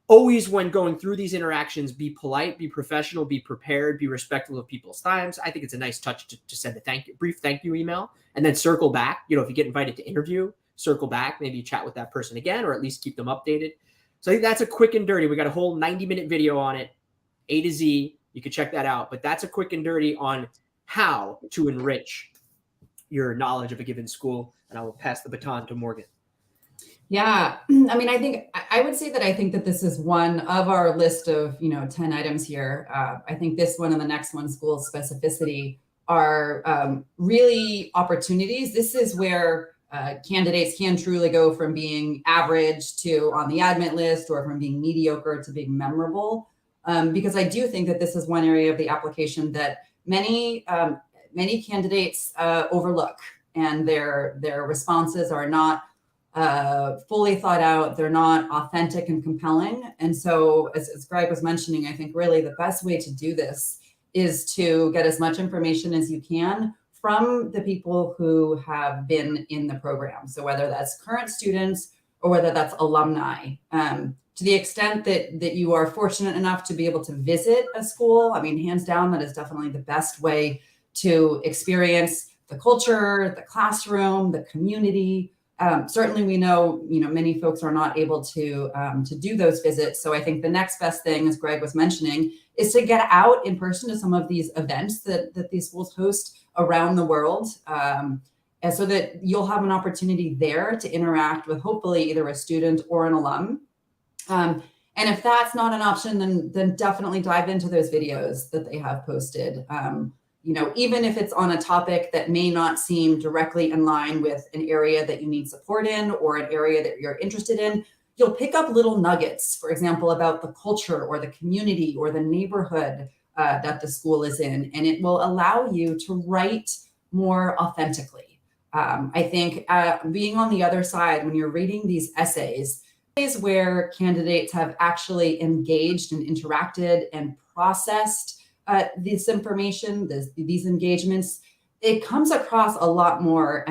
Always, when going through these interactions, be polite, be professional, be prepared, be respectful of people's times. I think it's a nice touch to send a brief thank you email and then circle back. If you get invited to interview, circle back, maybe chat with that person again, or at least keep them updated. So I think that's a quick and dirty. We got a whole 90-minute video on it, A to Z. You can check that out. But that's a quick and dirty on how to enrich your knowledge of a given school. And I will pass the baton to Morgan. Yeah, I mean, I would say that I think that this is one of our list of 10 items here. I think this one and the next one, school specificity, are really opportunities. This is where candidates can truly go from being average to on the admit list, or from being mediocre to being memorable. Because I do think that this is one area of the application that many candidates overlook, and their responses are not fully thought out. They're not authentic and compelling. And so, as Greg was mentioning, I think really the best way to do this is to get as much information as you can from the people who have been in the program. So whether that's current students or whether that's alumni, to the extent that you are fortunate enough to be able to visit a school, I mean, hands down, that is definitely the best way to experience the culture, the classroom, the community. Certainly, we know, many folks are not able to do those visits. So I think the next best thing, as Greg was mentioning, is to get out in person to some of these events that these schools host around the world. And so that you'll have an opportunity there to interact with hopefully either a student or an alum. And if that's not an option, then definitely dive into those videos that they have posted. Even if it's on a topic that may not seem directly in line with an area that you need support in, or an area that you're interested in, you'll pick up little nuggets, for example, about the culture or the community or the neighborhood that the school is in, and it will allow you to write more authentically. I think being on the other side, when you're reading these essays where candidates have actually engaged and interacted and processed this information, these engagements, it comes across a lot more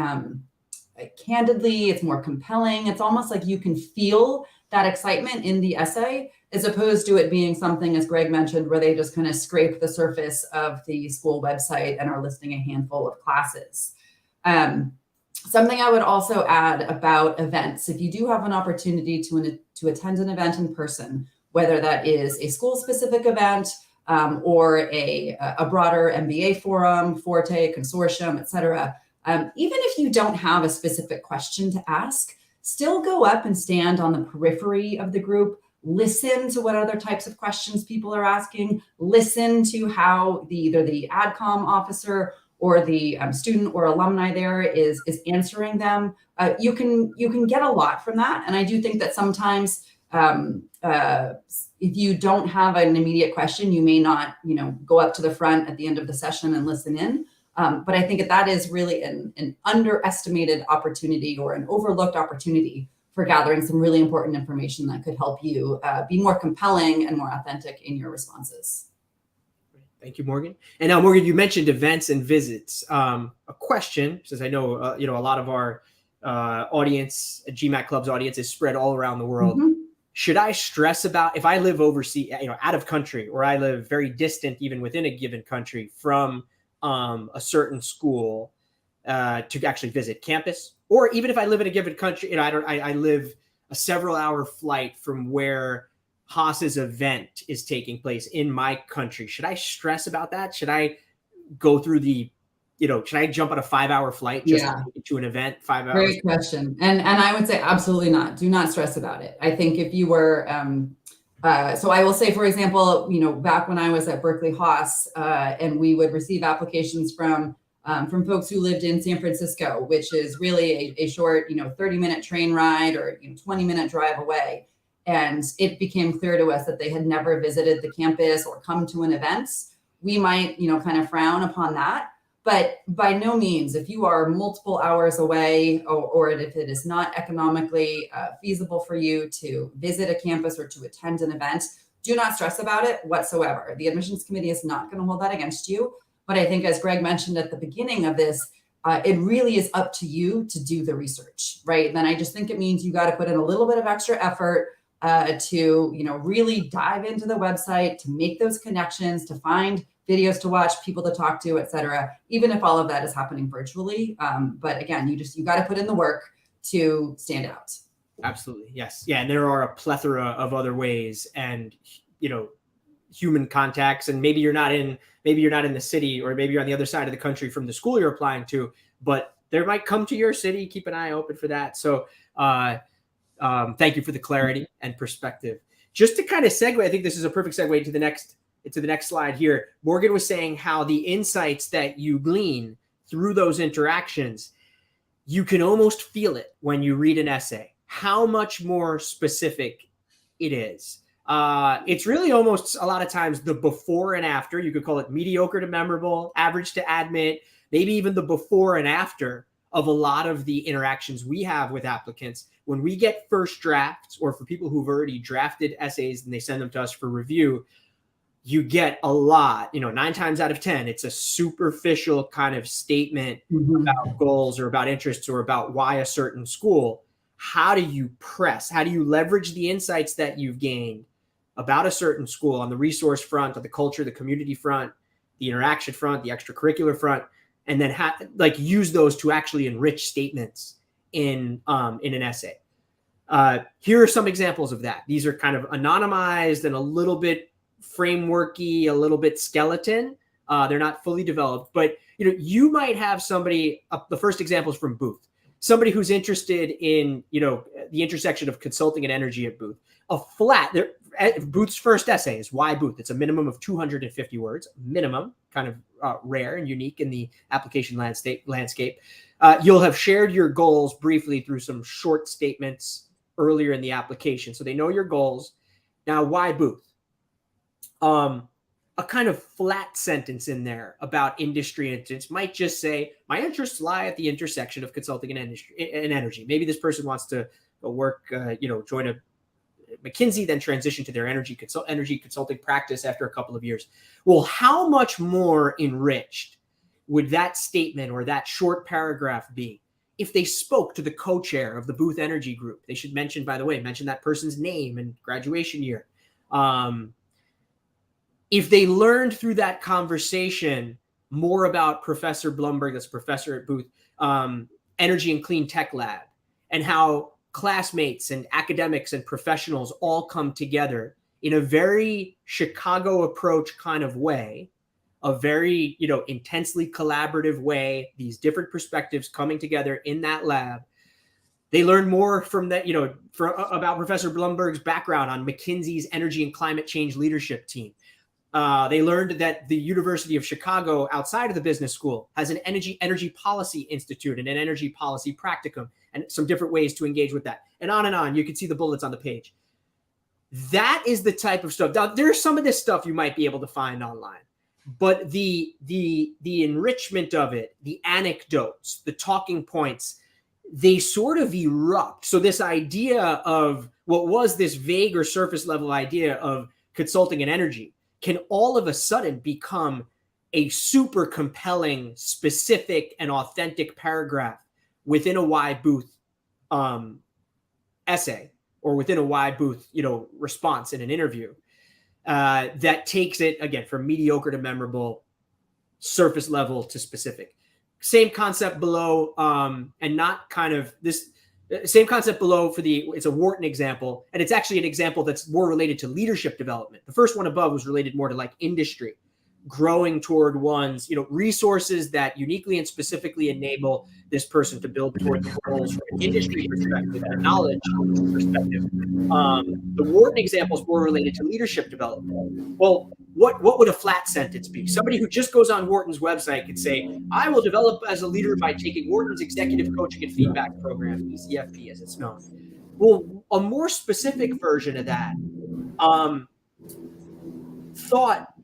candidly. It's more compelling. It's almost like you can feel that excitement in the essay, as opposed to it being something, as Greg mentioned, where they just kind of scrape the surface of the school website and are listing a handful of classes. Something I would also add about events, if you do have an opportunity to attend an event in person, whether that is a school-specific event, or a broader MBA forum, Forte, consortium, et cetera. Even if you don't have a specific question to ask, still go up and stand on the periphery of the group, listen to what other types of questions people are asking, listen to how either the AdCom officer or the student or alumni there is answering them. You can get a lot from that. And I do think that sometimes if you don't have an immediate question, you may not, go up to the front at the end of the session and listen in. But I think that is really an underestimated opportunity, or an overlooked opportunity, for gathering some really important information that could help you be more compelling and more authentic in your responses. Thank you, Morgan. And now, Morgan, you mentioned events and visits. A question, since I know, a lot of our audience, GMAT Club's audience, is spread all around the world. Mm-hmm. Should I stress about, if I live overseas, out of country, or I live very distant, even within a given country, from a certain school, to actually visit campus? Or even if I live in a given country, I live a several-hour flight from where Haas's event is taking place in my country. Should I stress about that? Should I go through should I jump on a 5-hour flight just to an event, 5 hours? Great question. And I would say absolutely not. Do not stress about it. I think if you were, so I will say, for example, back when I was at Berkeley-Haas, and we would receive applications from folks who lived in San Francisco, which is really a short, 30-minute train ride or 20-minute drive away. And it became clear to us that they had never visited the campus or come to an event. We might, kind of frown upon that. But by no means, if you are multiple hours away, or if it is not economically feasible for you to visit a campus or to attend an event, do not stress about it whatsoever. The admissions committee is not going to hold that against you. But I think, as Greg mentioned at the beginning of this, it really is up to you to do the research, right? Then I just think it means you got to put in a little bit of extra effort to, really dive into the website, to make those connections, to find videos to watch, people to talk to, et cetera, even if all of that is happening virtually. But again, you got to put in the work to stand out. Absolutely. Yes. Yeah. And there are a plethora of other ways, and, human contacts, and maybe you're not in the city, or maybe you're on the other side of the country from the school you're applying to, but there might come to your city. Keep an eye open for that. So, thank you for the clarity and perspective. Just to kind of segue, I think this is a perfect segue to the next slide here. Morgan was saying how the insights that you glean through those interactions, you can almost feel it when you read an essay, how much more specific it is. It's really almost a lot of times the before and after. You could call it mediocre to memorable, average to admit, maybe even the before and after of a lot of the interactions we have with applicants. When we get first drafts, or for people who've already drafted essays and they send them to us for review, you get a lot, 9 times out of 10, it's a superficial kind of statement about goals or about interests or about why a certain school. How do you press? How do you leverage the insights that you've gained about a certain school on the resource front, on the culture, the community front, the interaction front, the extracurricular front, and then use those to actually enrich statements in an essay? Here are some examples of that. These are kind of anonymized and a little bit frameworky, a little bit skeleton. They're not fully developed, but you might have somebody. The first example is from Booth. Somebody who's interested in the intersection of consulting and energy at Booth. Booth's first essay is why Booth. It's a minimum of 250 words, minimum, kind of rare and unique in the application landscape. You'll have shared your goals briefly through some short statements earlier in the application, so they know your goals. Now, why Booth? A kind of flat sentence in there about industry interests might just say, my interests lie at the intersection of consulting and energy. Maybe this person wants to go work, join a McKinsey, then transition to their energy consulting practice after a couple of years. Well, how much more enriched would that statement or that short paragraph be if they spoke to the co-chair of the Booth Energy Group? They should mention that person's name and graduation year. If they learned through that conversation more about Professor Blumberg, that's a professor at Booth, Energy and Clean Tech Lab, and how classmates and academics and professionals all come together in a very Chicago approach kind of way, a very, intensely collaborative way, these different perspectives coming together in that lab. They learn more from that, about Professor Blumberg's background on McKinsey's energy and climate change leadership team. They learned that the University of Chicago, outside of the business school, has an energy policy institute and an energy policy practicum, and some different ways to engage with that. And on and on. You can see the bullets on the page. That is the type of stuff. Now, there's some of this stuff you might be able to find online, but the enrichment of it, the anecdotes, the talking points, they sort of erupt. So this idea of what was this vague or surface level idea of consulting and energy can all of a sudden become a super compelling, specific, and authentic paragraph within a Why Booth essay, or within a Why Booth, response in an interview, that takes it, again, from mediocre to memorable, surface level to specific. Same concept below, and not kind of this. Same concept below it's a Wharton example, and it's actually an example that's more related to leadership development. The first one above was related more to like industry, growing toward one's, resources that uniquely and specifically enable this person to build toward the goals from an industry perspective and a knowledge perspective. The Wharton example is more related to leadership development. Well, what would a flat sentence be? Somebody who just goes on Wharton's website could say, I will develop as a leader by taking Wharton's executive coaching and feedback program, ECFP as it's known. Well, a more specific version of that thought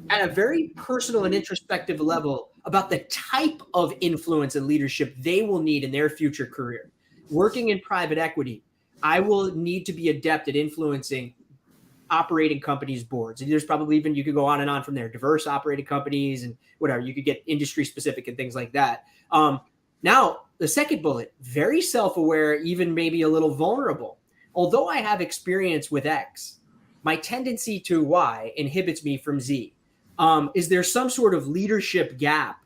at a very personal and introspective level about the type of influence and leadership they will need in their future career. Working in private equity, I will need to be adept at influencing operating companies' boards. And there's probably even, you could go on and on from there, diverse operating companies and whatever. You could get industry specific and things like that. Now, the second bullet, very self-aware, even maybe a little vulnerable. Although I have experience with X, my tendency to Y inhibits me from Z. Is there some sort of leadership gap,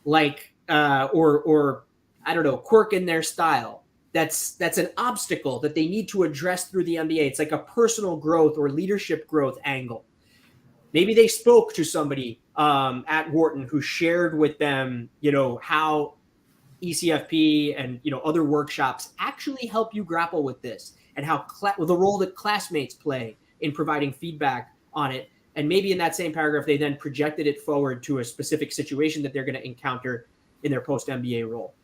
like, or I don't know, quirk in their style that's an obstacle that they need to address through the MBA? It's like a personal growth or leadership growth angle. Maybe they spoke to somebody at Wharton who shared with them, how ECFP and other workshops actually help you grapple with this, and how the role that classmates play in providing feedback on it. And maybe in that same paragraph, they then projected it forward to a specific situation that they're going to encounter in their post-MBA role.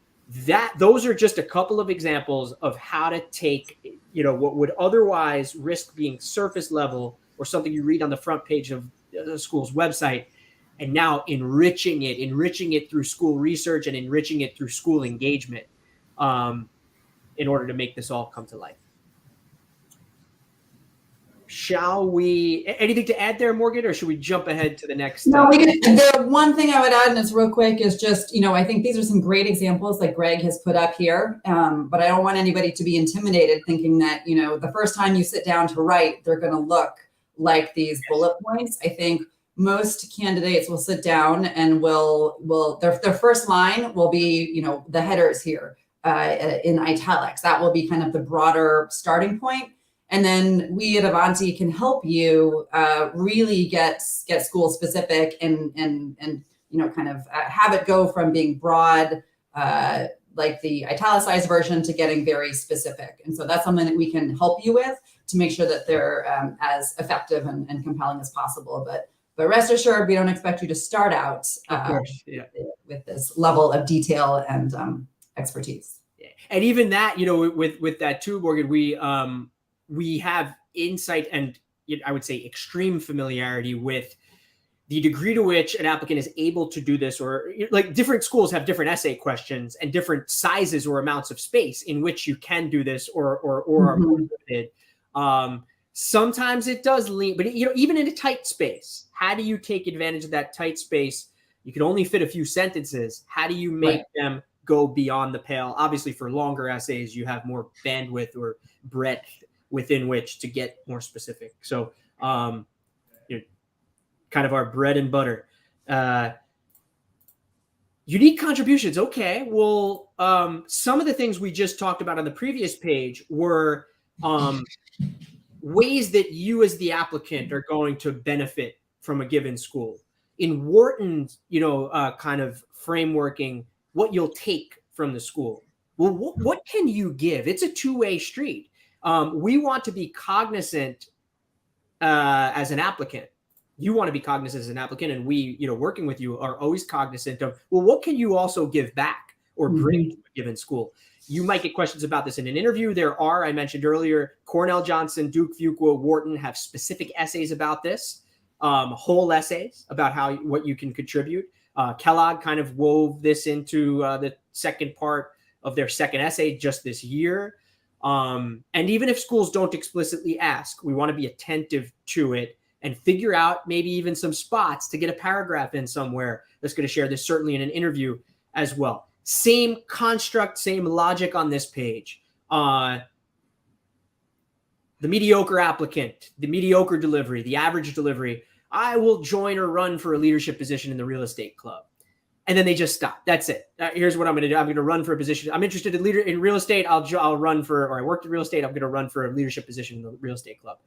Those are just a couple of examples of how to take, what would otherwise risk being surface level or something you read on the front page of the school's website, and now enriching it through school research and enriching it through school engagement in order to make this all come to life. Shall we, anything to add there, Morgan, or should we jump ahead to the next? No, the one thing I would add, and it's real quick, is just, I think these are some great examples that Greg has put up here, but I don't want anybody to be intimidated thinking that, the first time you sit down to write, they're going to look like these bullet points. I think most candidates will sit down and their first line will be, the headers here in italics. That will be kind of the broader starting point. And then we at Avanti can help you really get school specific and kind of have it go from being broad, like the italicized version, to getting very specific. And so that's something that we can help you with to make sure that they're as effective and compelling as possible. But rest assured, we don't expect you to start out with this level of detail and expertise. And even that, with that too, Morgan, we have insight and I would say extreme familiarity with the degree to which an applicant is able to do this, or like different schools have different essay questions and different sizes or amounts of space in which you can do this or are more limited. Sometimes it does lean, but even in a tight space, how do you take advantage of that tight space? You can only fit a few sentences. How do you make them go beyond the pale? Obviously, for longer essays, you have more bandwidth or breadth within which to get more specific. So, kind of our bread and butter. Unique contributions. Okay. Well, some of the things we just talked about on the previous page were ways that you as the applicant are going to benefit from a given school. In Wharton's, kind of frameworking, what you'll take from the school. Well, what can you give? It's a two-way street. We want to be cognizant as an applicant. You want to be cognizant as an applicant, and we, working with you, are always cognizant of, well, what can you also give back or bring to a given school? You might get questions about this in an interview. I mentioned earlier, Cornell, Johnson, Duke, Fuqua, Wharton have specific essays about this, whole essays about what you can contribute. Kellogg kind of wove this into the second part of their second essay just this year. And even if schools don't explicitly ask, we want to be attentive to it and figure out maybe even some spots to get a paragraph in somewhere that's going to share this, certainly in an interview as well. Same construct, same logic on this page. The mediocre applicant, the mediocre delivery, the average delivery. I will join or run for a leadership position in the real estate club. And then they just stop. That's it. Here's what I'm going to do. I'm going to run for a position. I'm interested in real estate. I'll run for, or I worked in real estate. I'm going to run for a leadership position in the real estate club.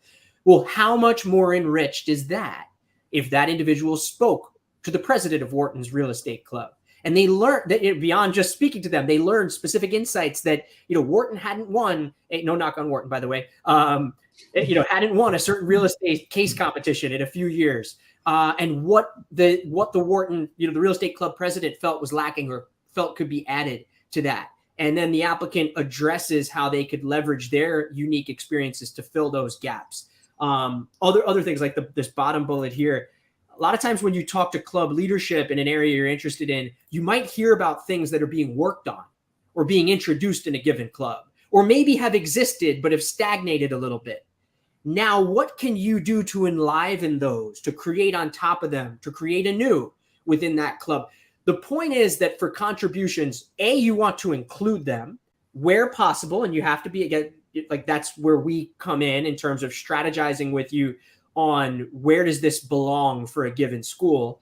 Well, how much more enriched is that if that individual spoke to the president of Wharton's real estate club? And they learned that beyond just speaking to them, they learned specific insights that, Wharton hadn't won. No knock on Wharton, by the way. Hadn't won a certain real estate case competition in a few years. And what the Wharton, the real estate club president felt was lacking or felt could be added to that. And then the applicant addresses how they could leverage their unique experiences to fill those gaps. Other things like this bottom bullet here, a lot of times when you talk to club leadership in an area you're interested in, you might hear about things that are being worked on or being introduced in a given club, or maybe have existed but have stagnated a little bit. Now, what can you do to enliven those, to create on top of them, to create anew within that club? The point is that for contributions, A, you want to include them where possible, and you have to be, again, like that's where we come in terms of strategizing with you on where does this belong for a given school.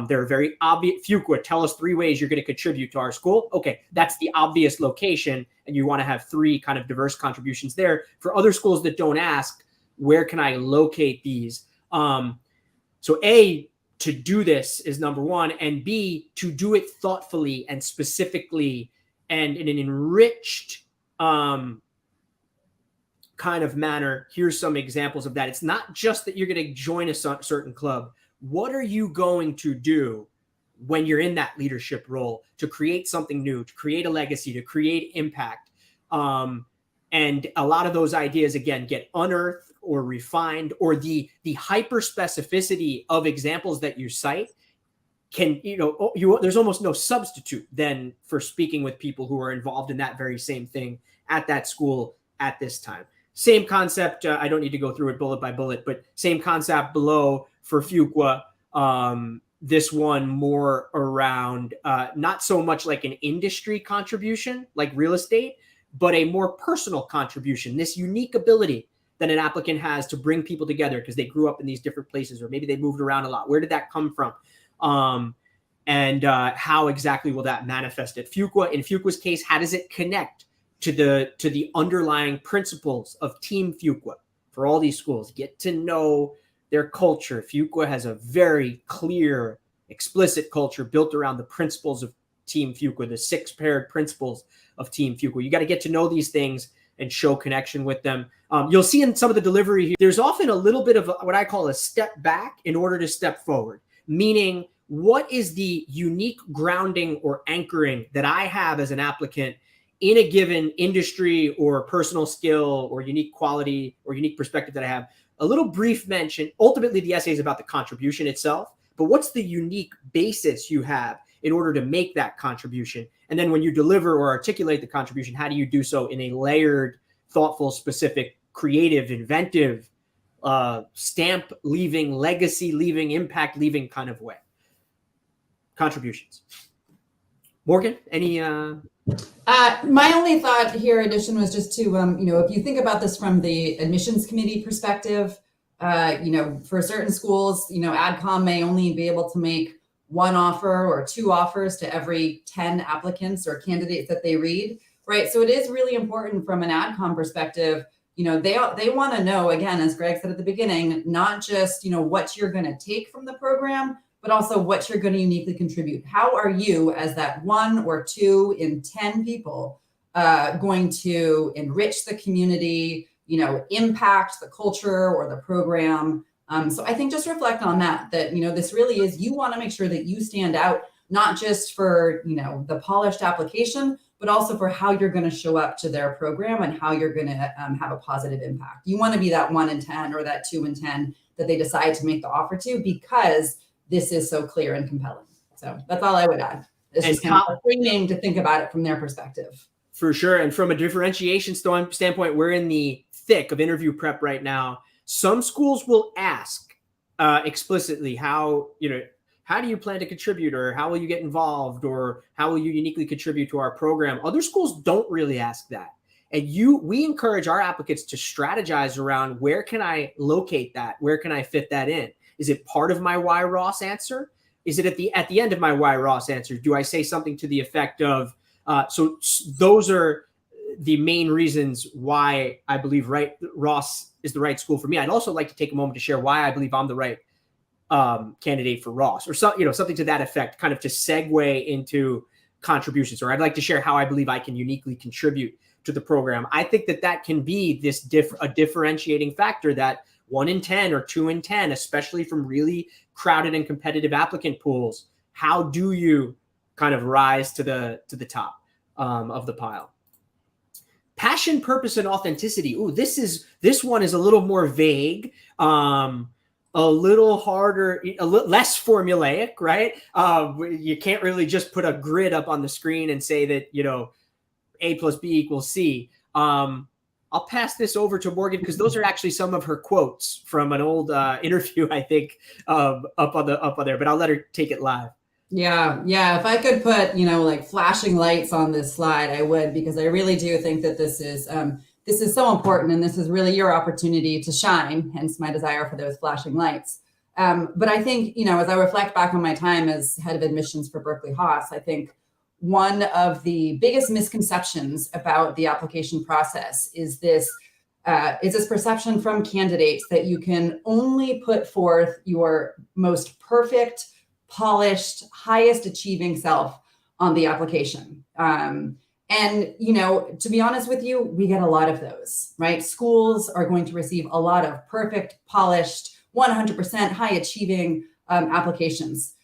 There are very obvious. Fuqua, tell us 3 ways you're going to contribute to our school. Okay, that's the obvious location, and you want to have 3 kind of diverse contributions there. For other schools that don't ask, where can I locate these? So A, to do this is number 1, and B, to do it thoughtfully and specifically and in an enriched kind of manner. Here's some examples of that. It's not just that you're going to join a certain club. What are you going to do when you're in that leadership role to create something new, to create a legacy, to create impact? And a lot of those ideas, again, get unearthed or refined, or the hyper specificity of examples that you cite can, there's almost no substitute then for speaking with people who are involved in that very same thing at that school at this time. Same concept. I don't need to go through it bullet by bullet, but same concept below for Fuqua. This one more around not so much like an industry contribution like real estate, but a more personal contribution, this unique ability that an applicant has to bring people together because they grew up in these different places, or maybe they moved around a lot. Where did that come from? And how exactly will that manifest at Fuqua? In Fuqua's case, how does it connect to the underlying principles of Team Fuqua for all these schools? Get to know their culture. Fuqua has a very clear, explicit culture built around the principles of Team Fuqua, the 6 paired principles of Team Fuqua. You got to get to know these things and show connection with them. You'll see in some of the delivery here, there's often a little bit of what I call a step back in order to step forward, meaning what is the unique grounding or anchoring that I have as an applicant in a given industry or personal skill or unique quality or unique perspective that I have. A little brief mention. Ultimately, the essay is about the contribution itself, but what's the unique basis you have in order to make that contribution? And then when you deliver or articulate the contribution, how do you do so in a layered, thoughtful, specific, creative, inventive, stamp leaving, legacy leaving, impact leaving kind of way? Contributions. Morgan, any? My only thought here, addition, was just to, if you think about this from the admissions committee perspective, for certain schools, AdCom may only be able to make 1 offer or 2 offers to every 10 applicants or candidates that they read, right? So it is really important from an AdCom perspective. They want to know, again, as Greg said at the beginning, not just, what you're going to take from the program, but also what you're going to uniquely contribute. How are you, as that 1 or 2 in 10 people, going to enrich the community, impact the culture or the program? So I think just reflect on that, this really is, you want to make sure that you stand out, not just for, the polished application, but also for how you're going to show up to their program and how you're going to have a positive impact. You want to be that 1 in 10 or that 2 in 10 that they decide to make the offer to, because this is so clear and compelling. So that's all I would add. It's just kind of framing to think about it from their perspective. For sure. And from a differentiation standpoint, we're in the thick of interview prep right now. Some schools will ask explicitly how do you plan to contribute, or how will you get involved, or how will you uniquely contribute to our program? Other schools don't really ask that. And we encourage our applicants to strategize around, where can I locate that? Where can I fit that in? Is it part of my why Ross answer? Is it at the end of my why Ross answer? Do I say something to the effect of, so those are the main reasons why I believe Ross is the right school for me. I'd also like to take a moment to share why I believe I'm the right candidate for Ross, or something to that effect, kind of to segue into contributions. Or I'd like to share how I believe I can uniquely contribute to the program. I think that can be a differentiating factor, that 1 in 10 or 2 in 10, especially from really crowded and competitive applicant pools. How do you kind of rise to the top of the pile? Passion, purpose, and authenticity. Ooh, this one is a little more vague. A a little harder, a little less formulaic, right? You can't really just put a grid up on the screen and say that, A plus B equals C. I'll pass this over to Morgan because those are actually some of her quotes from an old interview, I think, up on there. But I'll let her take it live. Yeah. If I could put, like flashing lights on this slide, I would, because I really do think that this is so important, and this is really your opportunity to shine. Hence my desire for those flashing lights. But I think, as I reflect back on my time as head of admissions for Berkeley-Haas, I think one of the biggest misconceptions about the application process is this perception from candidates that you can only put forth your most perfect, polished, highest achieving self on the application. And, to be honest with you, we get a lot of those, right? Schools are going to receive a lot of perfect, polished, 100% high achieving applications.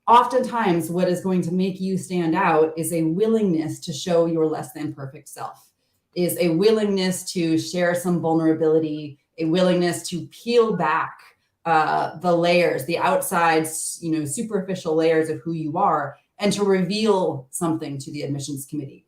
Oftentimes, what is going to make you stand out is a willingness to show your less than perfect self, is a willingness to share some vulnerability, a willingness to peel back the layers, the outside, superficial layers of who you are, and to reveal something to the admissions committee.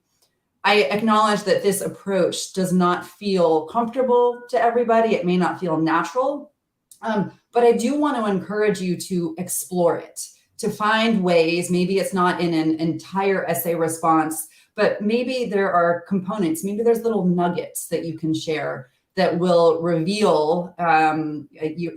I acknowledge that this approach does not feel comfortable to everybody. It may not feel natural, but I do want to encourage you to explore it, to find ways. Maybe it's not in an entire essay response, but maybe there are components, maybe there's little nuggets that you can share that will reveal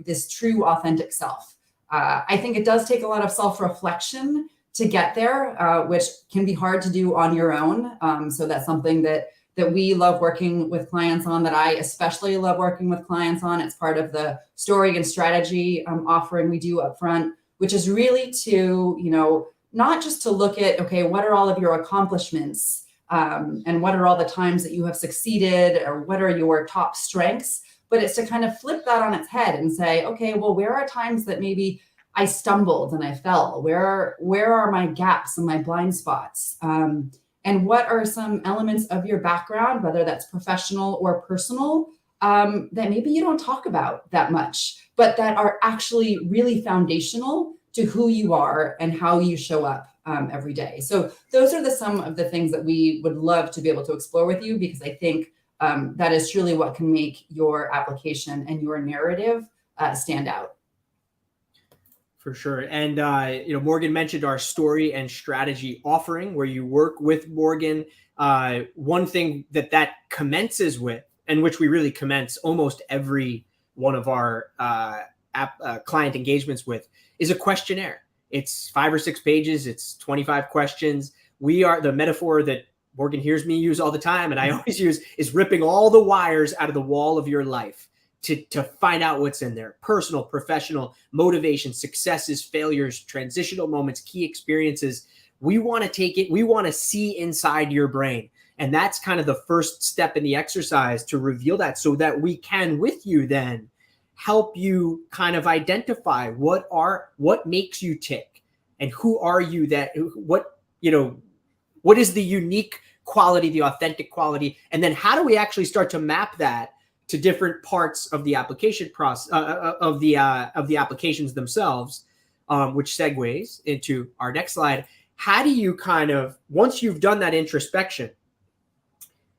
this true, authentic self. I think it does take a lot of self-reflection to get there, which can be hard to do on your own. So that's something that we love working with clients on, that I especially love working with clients on. It's part of the story and strategy offering we do up front, which is really to, not just to look at, okay, what are all of your accomplishments and what are all the times that you have succeeded, or what are your top strengths, but it's to kind of flip that on its head and say, okay, well, where are times that maybe I stumbled and I fell? Where are my gaps and my blind spots? And what are some elements of your background, whether that's professional or personal, that maybe you don't talk about that much, but that are actually really foundational to who you are and how you show up every day. So those are some of the things that we would love to be able to explore with you, because I think that is truly what can make your application and your narrative stand out. For sure. And, Morgan mentioned our story and strategy offering, where you work with Morgan. One thing that commences with, and which we really commence almost every one of our client engagements with, is a questionnaire. It's 5 or 6 pages. It's 25 questions. We are, the metaphor that Morgan hears me use all the time, and I always use, is ripping all the wires out of the wall of your life to find out what's in there. Personal, professional, motivation, successes, failures, transitional moments, key experiences. We want to take it. We want to see inside your brain. And that's kind of the first step in the exercise, to reveal that, so that we can, with you, then help you kind of identify what makes you tick, and who are you, what is the unique quality, the authentic quality, and then how do we actually start to map that to different parts of the application process, of the applications themselves, which segues into our next slide. How do you kind of, once you've done that introspection,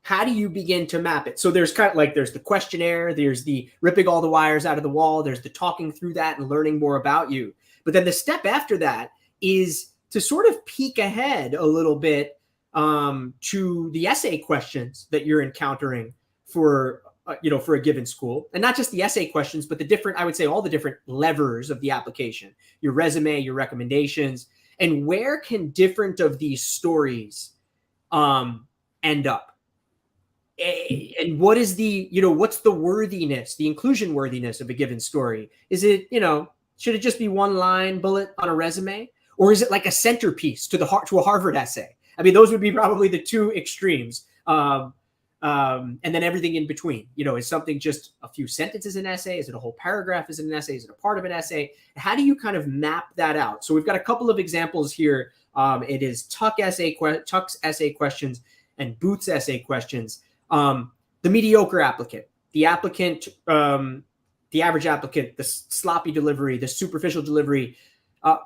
how do you begin to map it? So there's kind of like, there's the questionnaire, there's the ripping all the wires out of the wall, there's the talking through that and learning more about you. But then the step after that is to sort of peek ahead a little bit to the essay questions that you're encountering for a given school. And not just the essay questions, but the different, I would say, all the different levers of the application, your resume, your recommendations, and where can different of these stories end up? And what is what's the worthiness, the inclusion worthiness of a given story? Is it, should it just be one line bullet on a resume? Or is it like a centerpiece to a Harvard essay? I mean, those would be probably the two extremes. And then everything in between, is something just a few sentences in an essay? Is it a whole paragraph is in an essay? Is it a part of an essay? How do you kind of map that out? So we've got a couple of examples here. It is Tuck's essay questions and Booth's essay questions. The mediocre applicant, the applicant the average applicant, the sloppy delivery, the superficial delivery,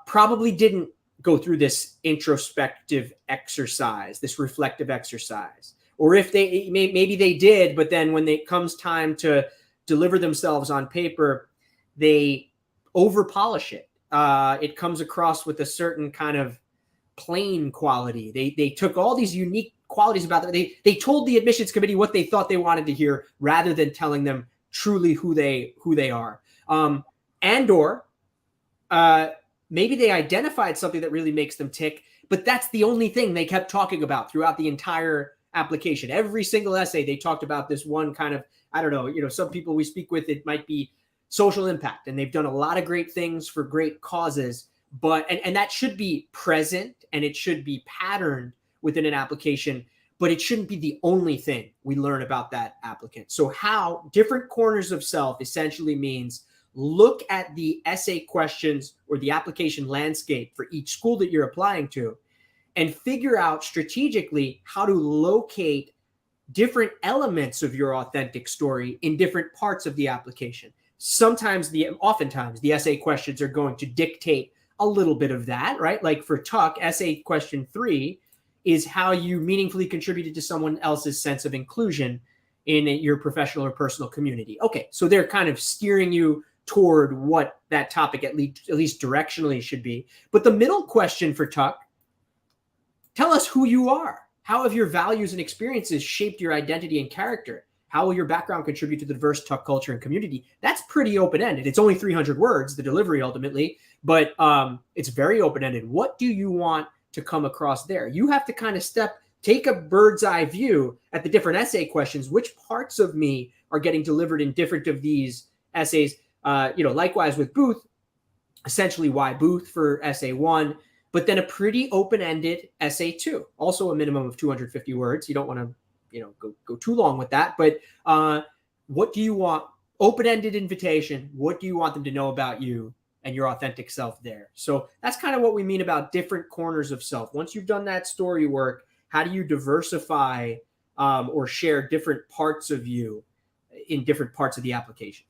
probably didn't go through this introspective exercise, this reflective exercise. Or if they, maybe they did, but then when it comes time to deliver themselves on paper, they over polish it. It comes across with a certain kind of plain quality. They took all these unique qualities about them. They told the admissions committee what they thought they wanted to hear rather than telling them truly who they are. Maybe they identified something that really makes them tick, but that's the only thing they kept talking about throughout the entire application. Every single essay, they talked about this one kind of, I don't know, some people we speak with, it might be social impact, and they've done a lot of great things for great causes, but, and that should be present and it should be patterned within an application, but it shouldn't be the only thing we learn about that applicant. So how different corners of self essentially means look at the essay questions or the application landscape for each school that you're applying to and figure out strategically how to locate different elements of your authentic story in different parts of the application. Oftentimes the essay questions are going to dictate a little bit of that, right? Like for Tuck, essay question 3 is how you meaningfully contributed to someone else's sense of inclusion in your professional or personal community. Okay, so they're kind of steering you toward what that topic at least directionally should be. But the middle question for Tuck, tell us who you are. How have your values and experiences shaped your identity and character? How will your background contribute to the diverse Tuck culture and community? That's pretty open-ended. It's only 300 words, the delivery ultimately, but it's very open-ended. What do you want to come across there? You have to kind of take a bird's eye view at the different essay questions. Which parts of me are getting delivered in different of these essays? Likewise with Booth, essentially why Booth for essay 1, but then a pretty open-ended essay 2, also a minimum of 250 words. You don't want to, go too long with that, but what do you want? Open-ended invitation. What do you want them to know about you and your authentic self there? So that's kind of what we mean about different corners of self. Once you've done that story work, how do you diversify or share different parts of you in different parts of the application?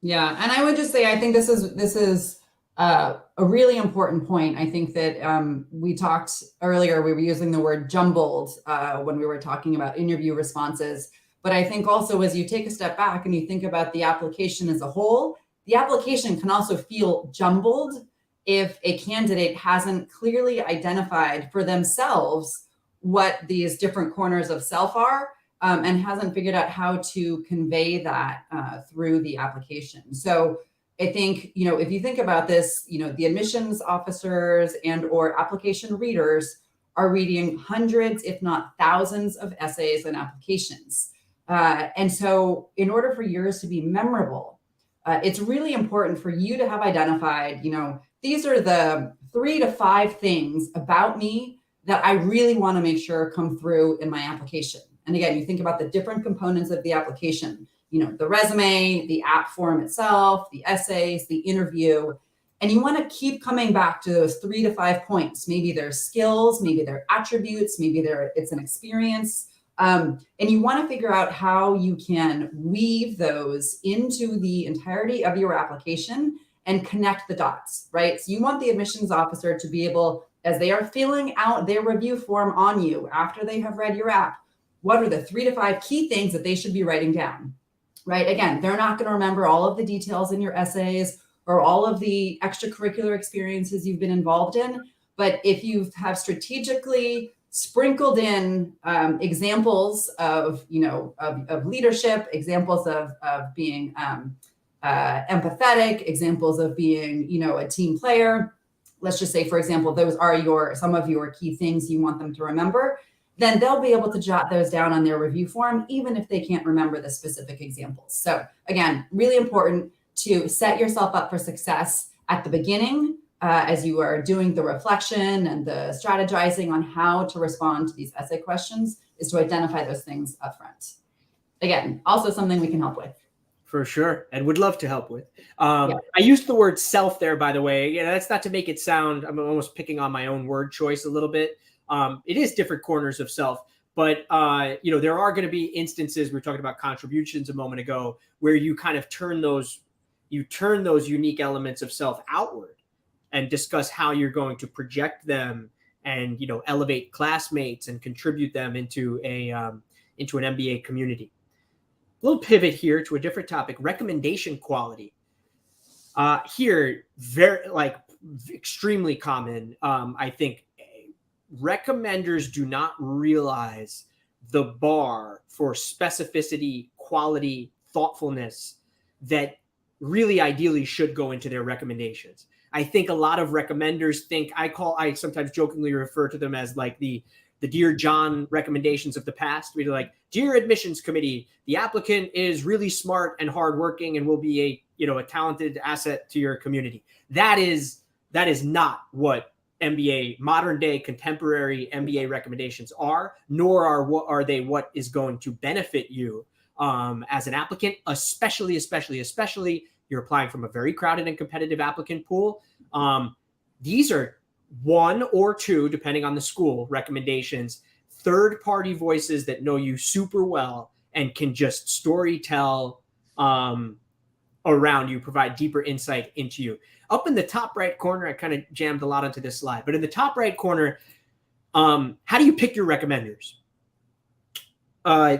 Yeah, and I would just say I think this is a really important point. I think that we talked earlier, we were using the word jumbled when we were talking about interview responses. But I think also as you take a step back and you think about the application as a whole, the application can also feel jumbled if a candidate hasn't clearly identified for themselves what these different corners of self are. And hasn't figured out how to convey that through the application. So I think, if you think about this, the admissions officers and or application readers are reading hundreds, if not thousands of essays and applications. And so in order for yours to be memorable, it's really important for you to have identified, these are the 3 to 5 things about me that I really want to make sure come through in my application. And again, you think about the different components of the application, the resume, the app form itself, the essays, the interview, and you want to keep coming back to those 3 to 5 points. Maybe they're skills, maybe they're attributes, maybe it's an experience. And you want to figure out how you can weave those into the entirety of your application and connect the dots, right? So you want the admissions officer to be able, as they are filling out their review form on you after they have read your app, what are the 3 to 5 key things that they should be writing down, right? Again, they're not going to remember all of the details in your essays or all of the extracurricular experiences you've been involved in. But if you have strategically sprinkled in examples of leadership, examples of being empathetic, examples of being, a team player, let's just say, for example, those are some of your key things you want them to remember, then they'll be able to jot those down on their review form, even if they can't remember the specific examples. So again, really important to set yourself up for success at the beginning as you are doing the reflection and the strategizing on how to respond to these essay questions, is to identify those things up front. Again, also something we can help with. For sure, and would love to help with. I used the word self there, by the way. That's not to make it sound, I'm almost picking on my own word choice a little bit. It is different corners of self, But, there are going to be instances, we were talking about contributions a moment ago, where you kind of turn those unique elements of self outward and discuss how you're going to project them and, elevate classmates and contribute them into an MBA community. A little pivot here to a different topic, recommendation quality. Here, extremely common. I think recommenders do not realize the bar for specificity, quality, thoughtfulness that really ideally should go into their recommendations. I think a lot of recommenders think, I sometimes jokingly refer to them as like the Dear John recommendations of the past. We're like, Dear Admissions Committee, the applicant is really smart and hardworking and will be a talented asset to your community. That is not what modern day contemporary MBA recommendations are, nor are they what is going to benefit you as an applicant, especially you're applying from a very crowded and competitive applicant pool. These are one or two, depending on the school, recommendations, third-party voices that know you super well and can just story tell around you, provide deeper insight into you. Up in the top right corner, I kind of jammed a lot onto this slide, but in the top right corner, how do you pick your recommenders?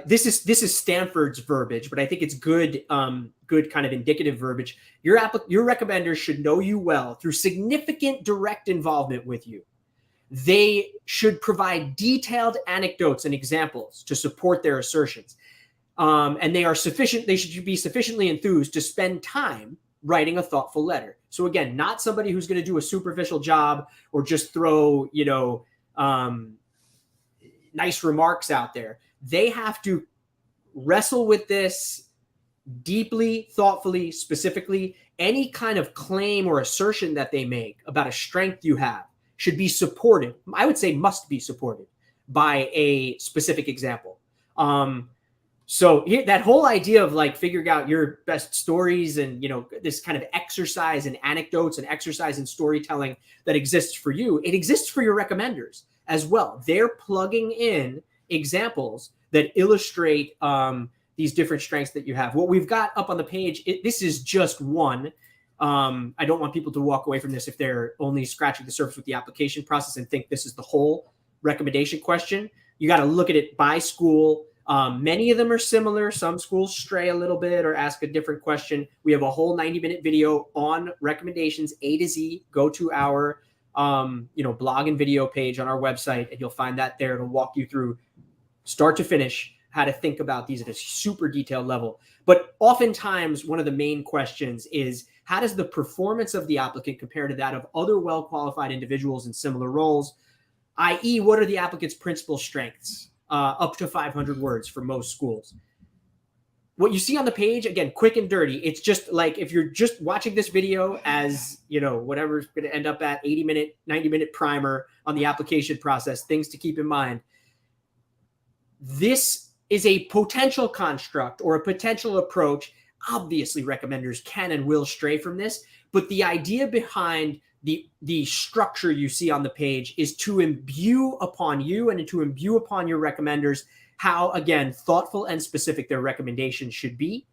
This is Stanford's verbiage, but I think it's good kind of indicative verbiage. Your recommenders should know you well through significant direct involvement with you. They should provide detailed anecdotes and examples to support their assertions. And they should be sufficiently enthused to spend time writing a thoughtful letter. So again, not somebody who's going to do a superficial job or just throw, nice remarks out there. They have to wrestle with this deeply, thoughtfully, specifically. Any kind of claim or assertion that they make about a strength you have should be supported. I would say must be supported by a specific example. So that whole idea of like figuring out your best stories and, this kind of exercise in anecdotes and exercise in storytelling that exists for you, it exists for your recommenders as well. They're plugging in examples that illustrate these different strengths that you have. What we've got up on the page, this is just one. I don't want people to walk away from this if they're only scratching the surface with the application process and think this is the whole recommendation question. You got to look at it by school. Many of them are similar. Some schools stray a little bit or ask a different question. We have a whole 90-minute video on recommendations A to Z. Go to our blog and video page on our website, and you'll find that there. It'll walk you through start to finish how to think about these at a super detailed level. But oftentimes, one of the main questions is, how does the performance of the applicant compare to that of other well-qualified individuals in similar roles? i.e., what are the applicant's principal strengths? Up to 500 words for most schools. What you see on the page, again, quick and dirty. It's just like if you're just watching this video as, whatever's going to end up at 80-minute, 90-minute primer on the application process, things to keep in mind. This is a potential construct or a potential approach. Obviously, recommenders can and will stray from this, but the idea behind the structure you see on the page is to imbue upon you and to imbue upon your recommenders how, again, thoughtful and specific their recommendations should be.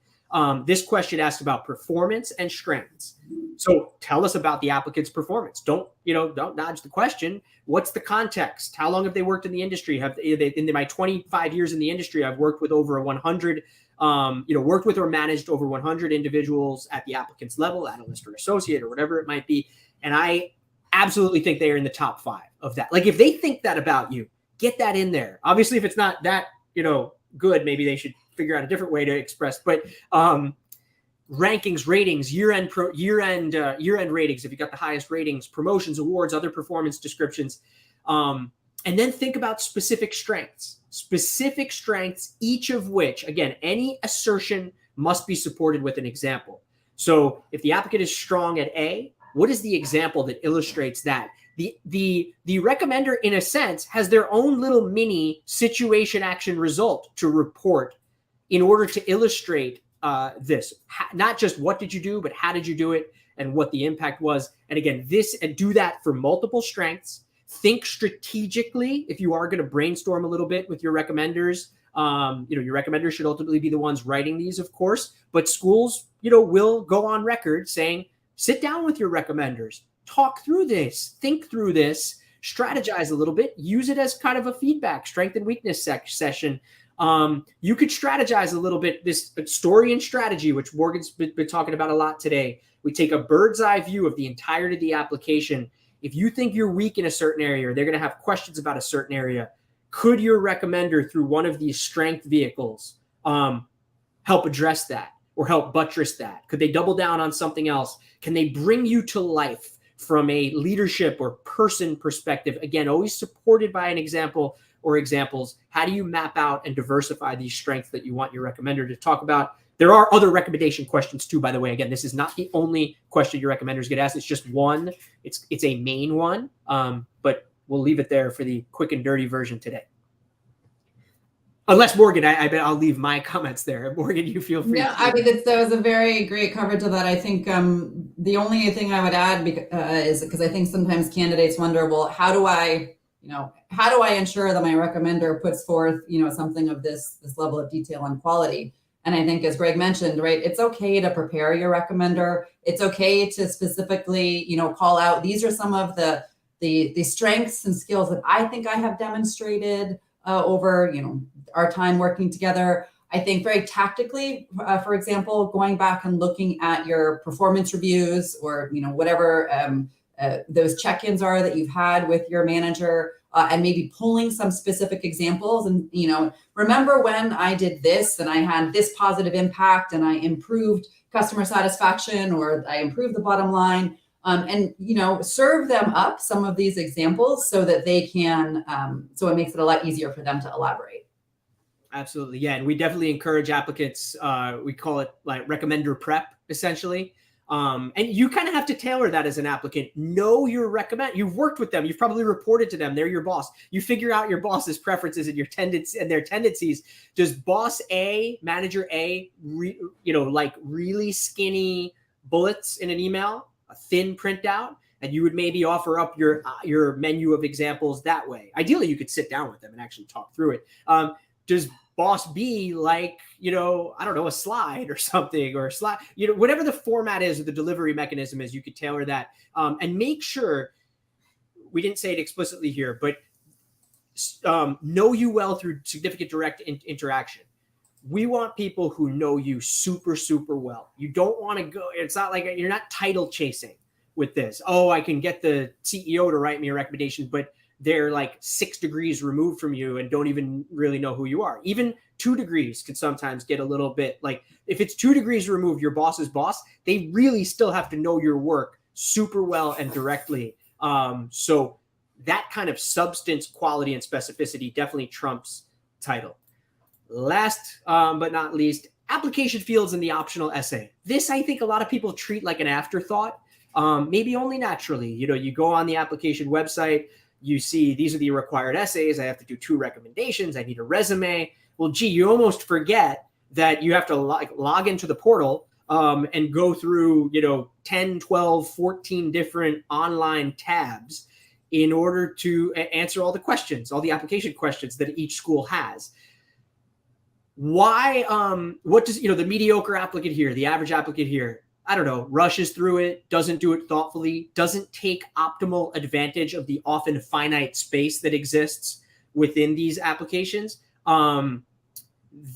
This question asks about performance and strengths. So tell us about the applicant's performance. Don't dodge the question. What's the context? How long have they worked in the industry? In my 25 years in the industry, I've worked with over 100, worked with or managed over 100 individuals at the applicant's level, analyst or associate or whatever it might be. And I absolutely think they are in the top 5 of that. Like if they think that about you, get that in there. Obviously, if it's not that, good, maybe they should figure out a different way to express. But rankings, ratings, year-end ratings, if you got the highest ratings, promotions, awards, other performance descriptions. And then think about specific strengths, each of which, again, any assertion must be supported with an example. So if the applicant is strong at A, what is the example that illustrates that? The recommender, in a sense, has their own little mini situation action result to report in order to illustrate this. Not just what did you do, but how did you do it and what the impact was. And again, do that for multiple strengths. Think strategically if you are going to brainstorm a little bit with your recommenders. Your recommenders should ultimately be the ones writing these, of course, but schools, will go on record saying, sit down with your recommenders, talk through this, think through this, strategize a little bit, use it as kind of a feedback, strength and weakness session. You could strategize a little bit, this story and strategy, which Morgan's been talking about a lot today. We take a bird's eye view of the entirety of the application. If you think you're weak in a certain area, or they're going to have questions about a certain area, could your recommender through one of these strength vehicles help address that or help buttress that? Could they double down on something else? Can they bring you to life from a leadership or person perspective? Again, always supported by an example or examples. How do you map out and diversify these strengths that you want your recommender to talk about? There are other recommendation questions too, by the way. Again, this is not the only question your recommenders get asked. It's just one. It's a main one, but we'll leave it there for the quick and dirty version today. Unless Morgan, I bet I'll leave my comments there. Morgan, you feel free. Yeah, I mean, that was a very great coverage of that. I think the only thing I would add is because I think sometimes candidates wonder, well, how do I ensure that my recommender puts forth, something of this level of detail and quality? And I think, as Greg mentioned, right, it's okay to prepare your recommender. It's okay to specifically, call out, these are some of the strengths and skills that I think I have demonstrated over, our time working together. I think very tactically, for example, going back and looking at your performance reviews or, whatever those check-ins are that you've had with your manager, and maybe pulling some specific examples and, remember when I did this and I had this positive impact and I improved customer satisfaction or I improved the bottom line, and, serve them up some of these examples so that they can, so it makes it a lot easier for them to elaborate. Absolutely. Yeah. And we definitely encourage applicants. We call it like recommender prep, essentially. And you kind of have to tailor that as an applicant. Know your recommend. You've worked with them. You've probably reported to them. They're your boss. You figure out your boss's preferences and your their tendencies. Does boss A, manager A, like really skinny bullets in an email, a thin printout, and you would maybe offer up your menu of examples that way. Ideally, you could sit down with them and actually talk through it. Does boss B like, I don't know, a slide or something, or a slide, whatever the format is or the delivery mechanism is, you could tailor that. And make sure, we didn't say it explicitly here, but know you well through significant direct interaction. We want people who know you super, super well. You don't want to go, it's not like you're not title chasing with this. Oh, I can get the CEO to write me a recommendation, but they're like 6 degrees removed from you and don't even really know who you are. Even 2 degrees can sometimes get a little bit like, if it's 2 degrees removed, your boss's boss, they really still have to know your work super well and directly. So that kind of substance, quality, and specificity definitely trumps title. Last but not least, application fields in the optional essay. This, I think a lot of people treat like an afterthought, maybe only naturally. You go on the application website, you see these are the required essays. I have to do 2 recommendations. I need a resume. Well, gee, you almost forget that you have to log into the portal and go through, 10, 12, 14 different online tabs in order to answer all the questions, all the application questions that each school has. Why, what does, the mediocre applicant here, the average applicant here, I don't know, rushes through it, doesn't do it thoughtfully, doesn't take optimal advantage of the often finite space that exists within these applications.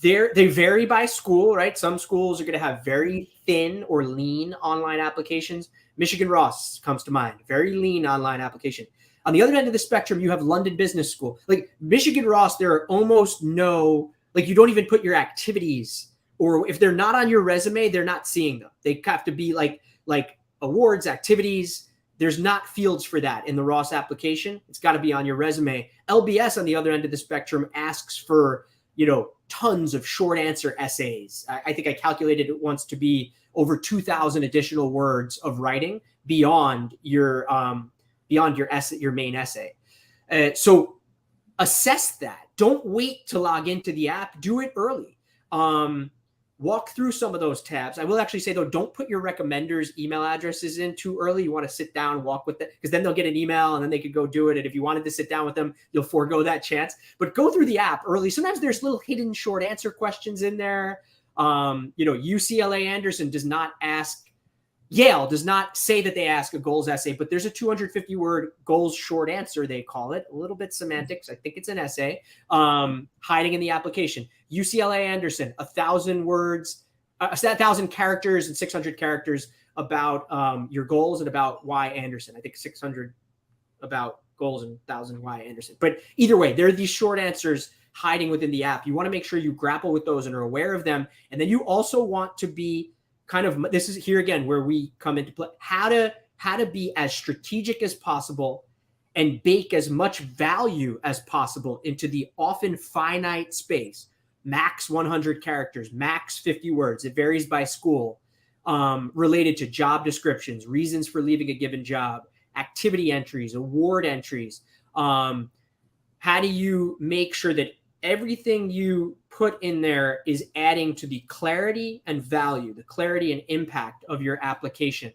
They vary by school, right? Some schools are going to have very thin or lean online applications. Michigan Ross comes to mind, very lean online application. On the other end of the spectrum, you have London Business School. Like Michigan Ross, there are almost no, you don't even put your activities, or if they're not on your resume, they're not seeing them. They have to be like awards, activities. There's not fields for that in the Ross application. It's got to be on your resume. LBS on the other end of the spectrum asks for, tons of short answer essays. I think I calculated it once to be over 2,000 additional words of writing beyond your essay, your main essay. So assess that. Don't wait to log into the app. Do it early. walk through some of those tabs. I will actually say, though, don't put your recommenders' email addresses in too early. You want to sit down, walk with them, because then they'll get an email and then they could go do it. And if you wanted to sit down with them, you'll forego that chance. But go through the app early. Sometimes there's little hidden short answer questions in there. UCLA Anderson does not ask, Yale does not say that they ask a goals essay, but there's a 250-word goals short answer, they call it. A little bit semantics. I think it's an essay, hiding in the application. UCLA Anderson, 1,000 words, 1,000 characters and 600 characters about your goals and about why Anderson. I think 600 about goals and 1,000 why Anderson. But either way, there are these short answers hiding within the app. You want to make sure you grapple with those and are aware of them. And then you also want to be kind of, this is here again where we come into play, how to be as strategic as possible and bake as much value as possible into the often finite space. Max 100 characters, max 50 words. It varies by school, related to job descriptions, reasons for leaving a given job, activity entries, award entries. How do you make sure that everything you put in there is adding to the clarity and value, the clarity and impact of your application?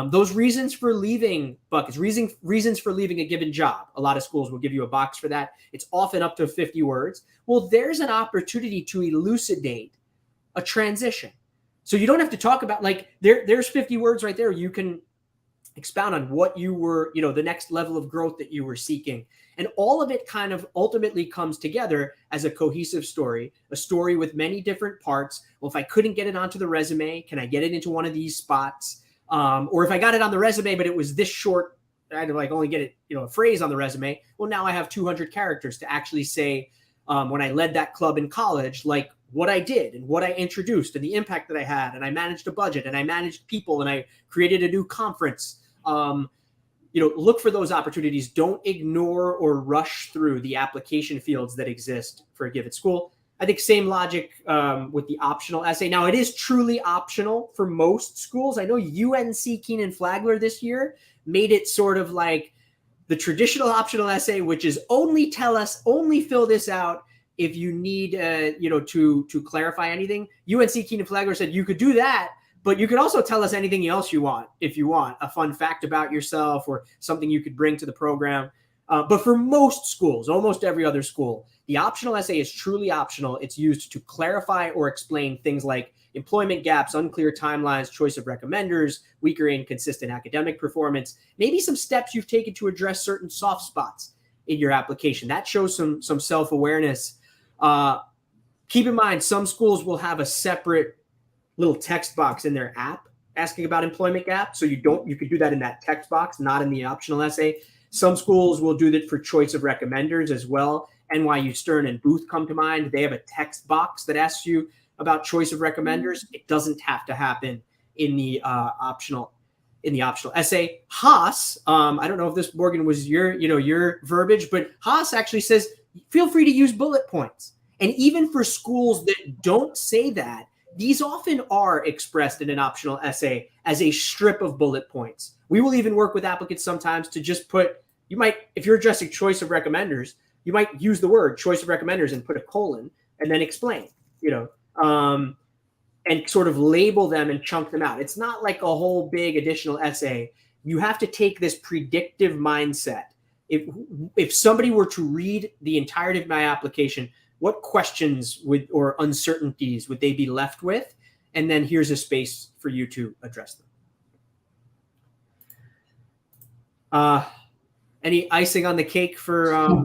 Those reasons for leaving buckets, reasons for leaving a given job. A lot of schools will give you a box for that. It's often up to 50 words. Well, there's an opportunity to elucidate a transition. So you don't have to talk about, like, there's 50 words right there. You can expound on what you were, the next level of growth that you were seeking. And all of it kind of ultimately comes together as a cohesive story, a story with many different parts. Well, if I couldn't get it onto the resume, can I get it into one of these spots? Or if I got it on the resume, but it was this short, I had to only get it, a phrase on the resume. Well, now I have 200 characters to actually say, when I led that club in college, like what I did and what I introduced and the impact that I had. And I managed a budget and I managed people and I created a new conference. Look for those opportunities. Don't ignore or rush through the application fields that exist for a given school. I think same logic with the optional essay. Now, it is truly optional for most schools. I know UNC Keenan-Flagler this year made it sort of like the traditional optional essay, which is only fill this out if you need, to clarify anything. UNC Keenan-Flagler said you could do that, but you could also tell us anything else you want, if you want a fun fact about yourself or something you could bring to the program. But for most schools, almost every other school, the optional essay is truly optional. It's used to clarify or explain things like employment gaps, unclear timelines, choice of recommenders, weak or inconsistent academic performance, maybe some steps you've taken to address certain soft spots in your application. That shows some self-awareness. Keep in mind, some schools will have a separate little text box in their app asking about employment gaps. So you could do that in that text box, not in the optional essay. Some schools will do that for choice of recommenders as well. NYU Stern and Booth come to mind. They have a text box that asks you about choice of recommenders. It doesn't have to happen in the optional essay. Haas, I don't know if this, Morgan, was your verbiage, but Haas actually says, feel free to use bullet points. And even for schools that don't say that, these often are expressed in an optional essay as a strip of bullet points. We will even work with applicants sometimes to just put, if you're addressing choice of recommenders, you might use the word choice of recommenders and put a colon and then explain, and sort of label them and chunk them out. It's not like a whole big additional essay. You have to take this predictive mindset. If somebody were to read the entirety of my application, what questions or uncertainties would they be left with? And then here's a space for you to address them. Any icing on the cake for?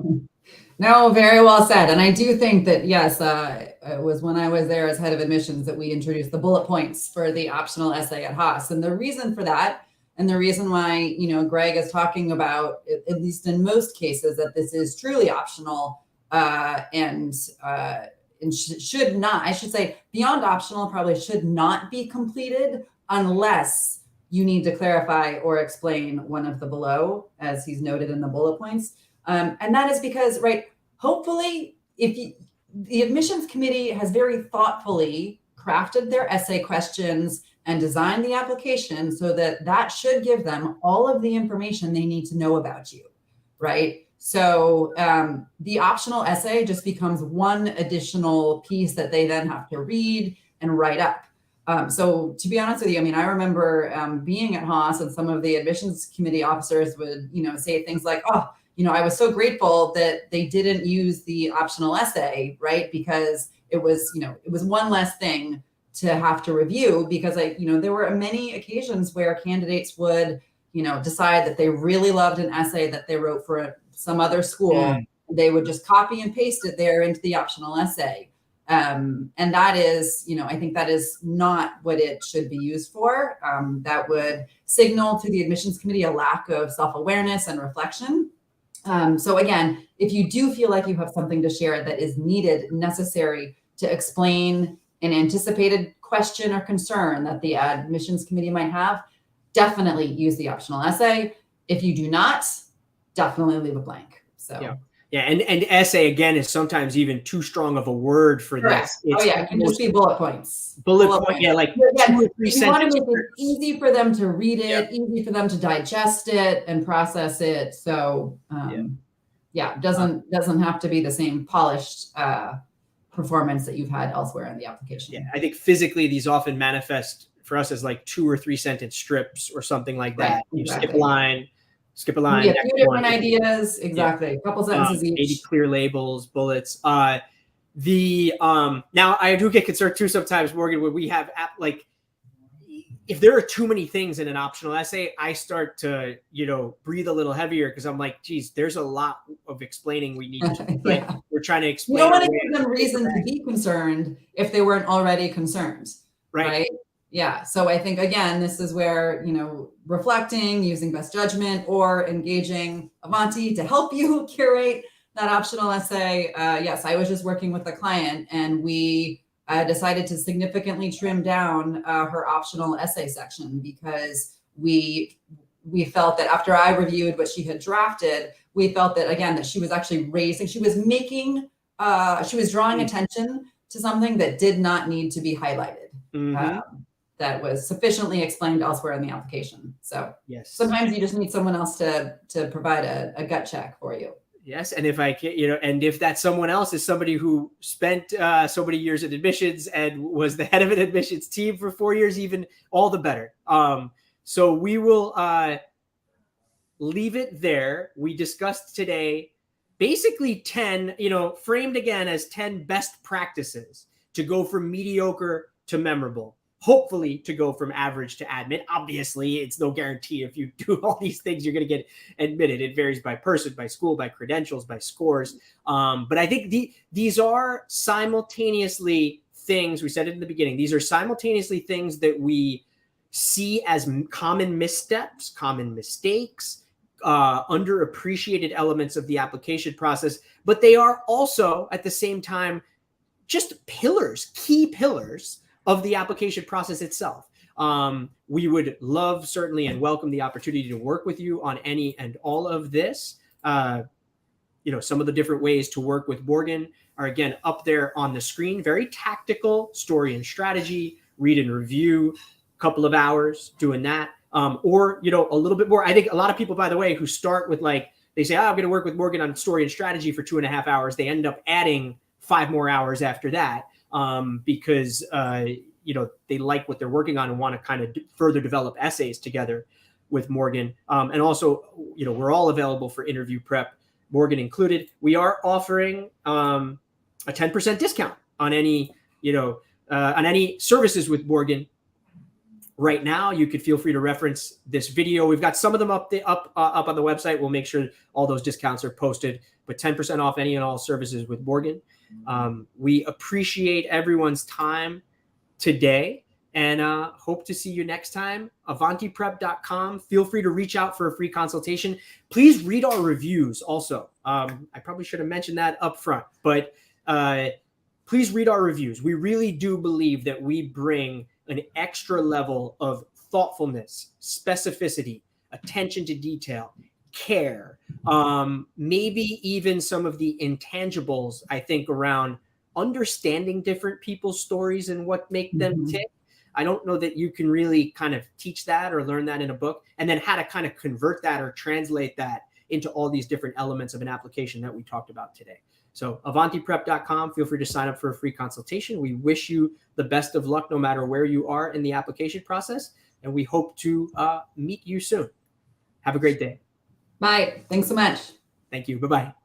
No, very well said. And I do think that, yes, it was when I was there as head of admissions that we introduced the bullet points for the optional essay at Haas. And the reason for that, and the reason why, Greg is talking about, at least in most cases, that this is truly optional, and should not, I should say, beyond optional, probably should not be completed unless you need to clarify or explain one of the below, as he's noted in the bullet points. And that is because, right, hopefully, the admissions committee has very thoughtfully crafted their essay questions and designed the application so that should give them all of the information they need to know about you, right? So the optional essay just becomes one additional piece that they then have to read, and write up. So to be honest with you, I mean, I remember being at Haas, and some of the admissions committee officers would, say things like, oh, I was so grateful that they didn't use the optional essay, right? Because it was one less thing to have to review, because there were many occasions where candidates would, decide that they really loved an essay that they wrote for some other school. They would just copy and paste it there into the optional essay. And that is, I think that is not what it should be used for. That would signal to the admissions committee a lack of self-awareness and reflection. So again, if you do feel like you have something to share that is needed, necessary to explain an anticipated question or concern that the admissions committee might have, definitely use the optional essay. If you do not, definitely leave a blank. So. Yeah, and essay, again, is sometimes even too strong of a word for this. It can just be bullet points. Bullet point, yeah, like 2 or 3 sentences. You want to make it easy for them to read it, easy for them to digest it and process it. So, doesn't have to be the same polished performance that you've had elsewhere in the application. Yeah, I think physically these often manifest for us as like 2 or 3 sentence strips or something like that. Right, exactly. You skip a line. Yeah, a few different ideas. Exactly. A couple sentences each. Maybe clear labels, bullets. Now I do get concerned too sometimes, Morgan, when we have if there are too many things in an optional essay, I start to, breathe a little heavier, because I'm like, geez, there's a lot of explaining we need to do. We're trying to explain. You don't want to give them reason to be concerned if they weren't already concerned. Right? Yeah. So I think, again, this is where, reflecting, using best judgment, or engaging Avanti to help you curate that optional essay. Yes, I was just working with a client, and we decided to significantly trim down her optional essay section, because we felt that after I reviewed what she had drafted, we felt that, again, that she was actually she was drawing attention to something that did not need to be highlighted. That was sufficiently explained elsewhere in the application. So sometimes you just need someone else to provide a gut check for you. Yes. And if I can, and if that someone else is somebody who spent so many years in admissions and was the head of an admissions team for 4 years, even all the better. So we will leave it there. We discussed today basically 10, framed again as 10 best practices to go from mediocre to memorable. Hopefully to go from average to admit. Obviously, it's no guarantee if you do all these things, you're going to get admitted. It varies by person, by school, by credentials, by scores. But I think these are simultaneously things, we said it in the beginning, these are simultaneously things that we see as common missteps, common mistakes, underappreciated elements of the application process. But they are also, at the same time, just pillars, key pillars of the application process itself. We would love, certainly, and welcome the opportunity to work with you on any and all of this. Some of the different ways to work with Morgan are, again, up there on the screen. Very tactical, story and strategy, read and review, a couple of hours doing that. Or, a little bit more. I think a lot of people, by the way, who start with they say, I'm going to work with Morgan on story and strategy for 2.5 hours. They end up adding 5 more hours after that. Because they like what they're working on and want to kind of further develop essays together with Morgan. And also, we're all available for interview prep, Morgan included. We are offering a 10% discount on any services with Morgan right now. You could feel free to reference this video. We've got some of them up on the website. We'll make sure all those discounts are posted, but 10% off any and all services with Morgan. We appreciate everyone's time today, and hope to see you next time. AvantiPrep.com. Feel free to reach out for a free consultation. Please read our reviews also. I probably should have mentioned that up front, but please read our reviews. We really do believe that we bring an extra level of thoughtfulness, specificity, attention to detail, care, maybe even some of the intangibles, I think, around understanding different people's stories and what make them tick. I don't know that you can really kind of teach that or learn that in a book, and then how to kind of convert that or translate that into all these different elements of an application that we talked about today. So avantiprep.com, feel free to sign up for a free consultation. We wish you the best of luck no matter where you are in the application process, and we hope to meet you soon. Have a great day. Bye. Thanks so much. Thank you. Bye-bye.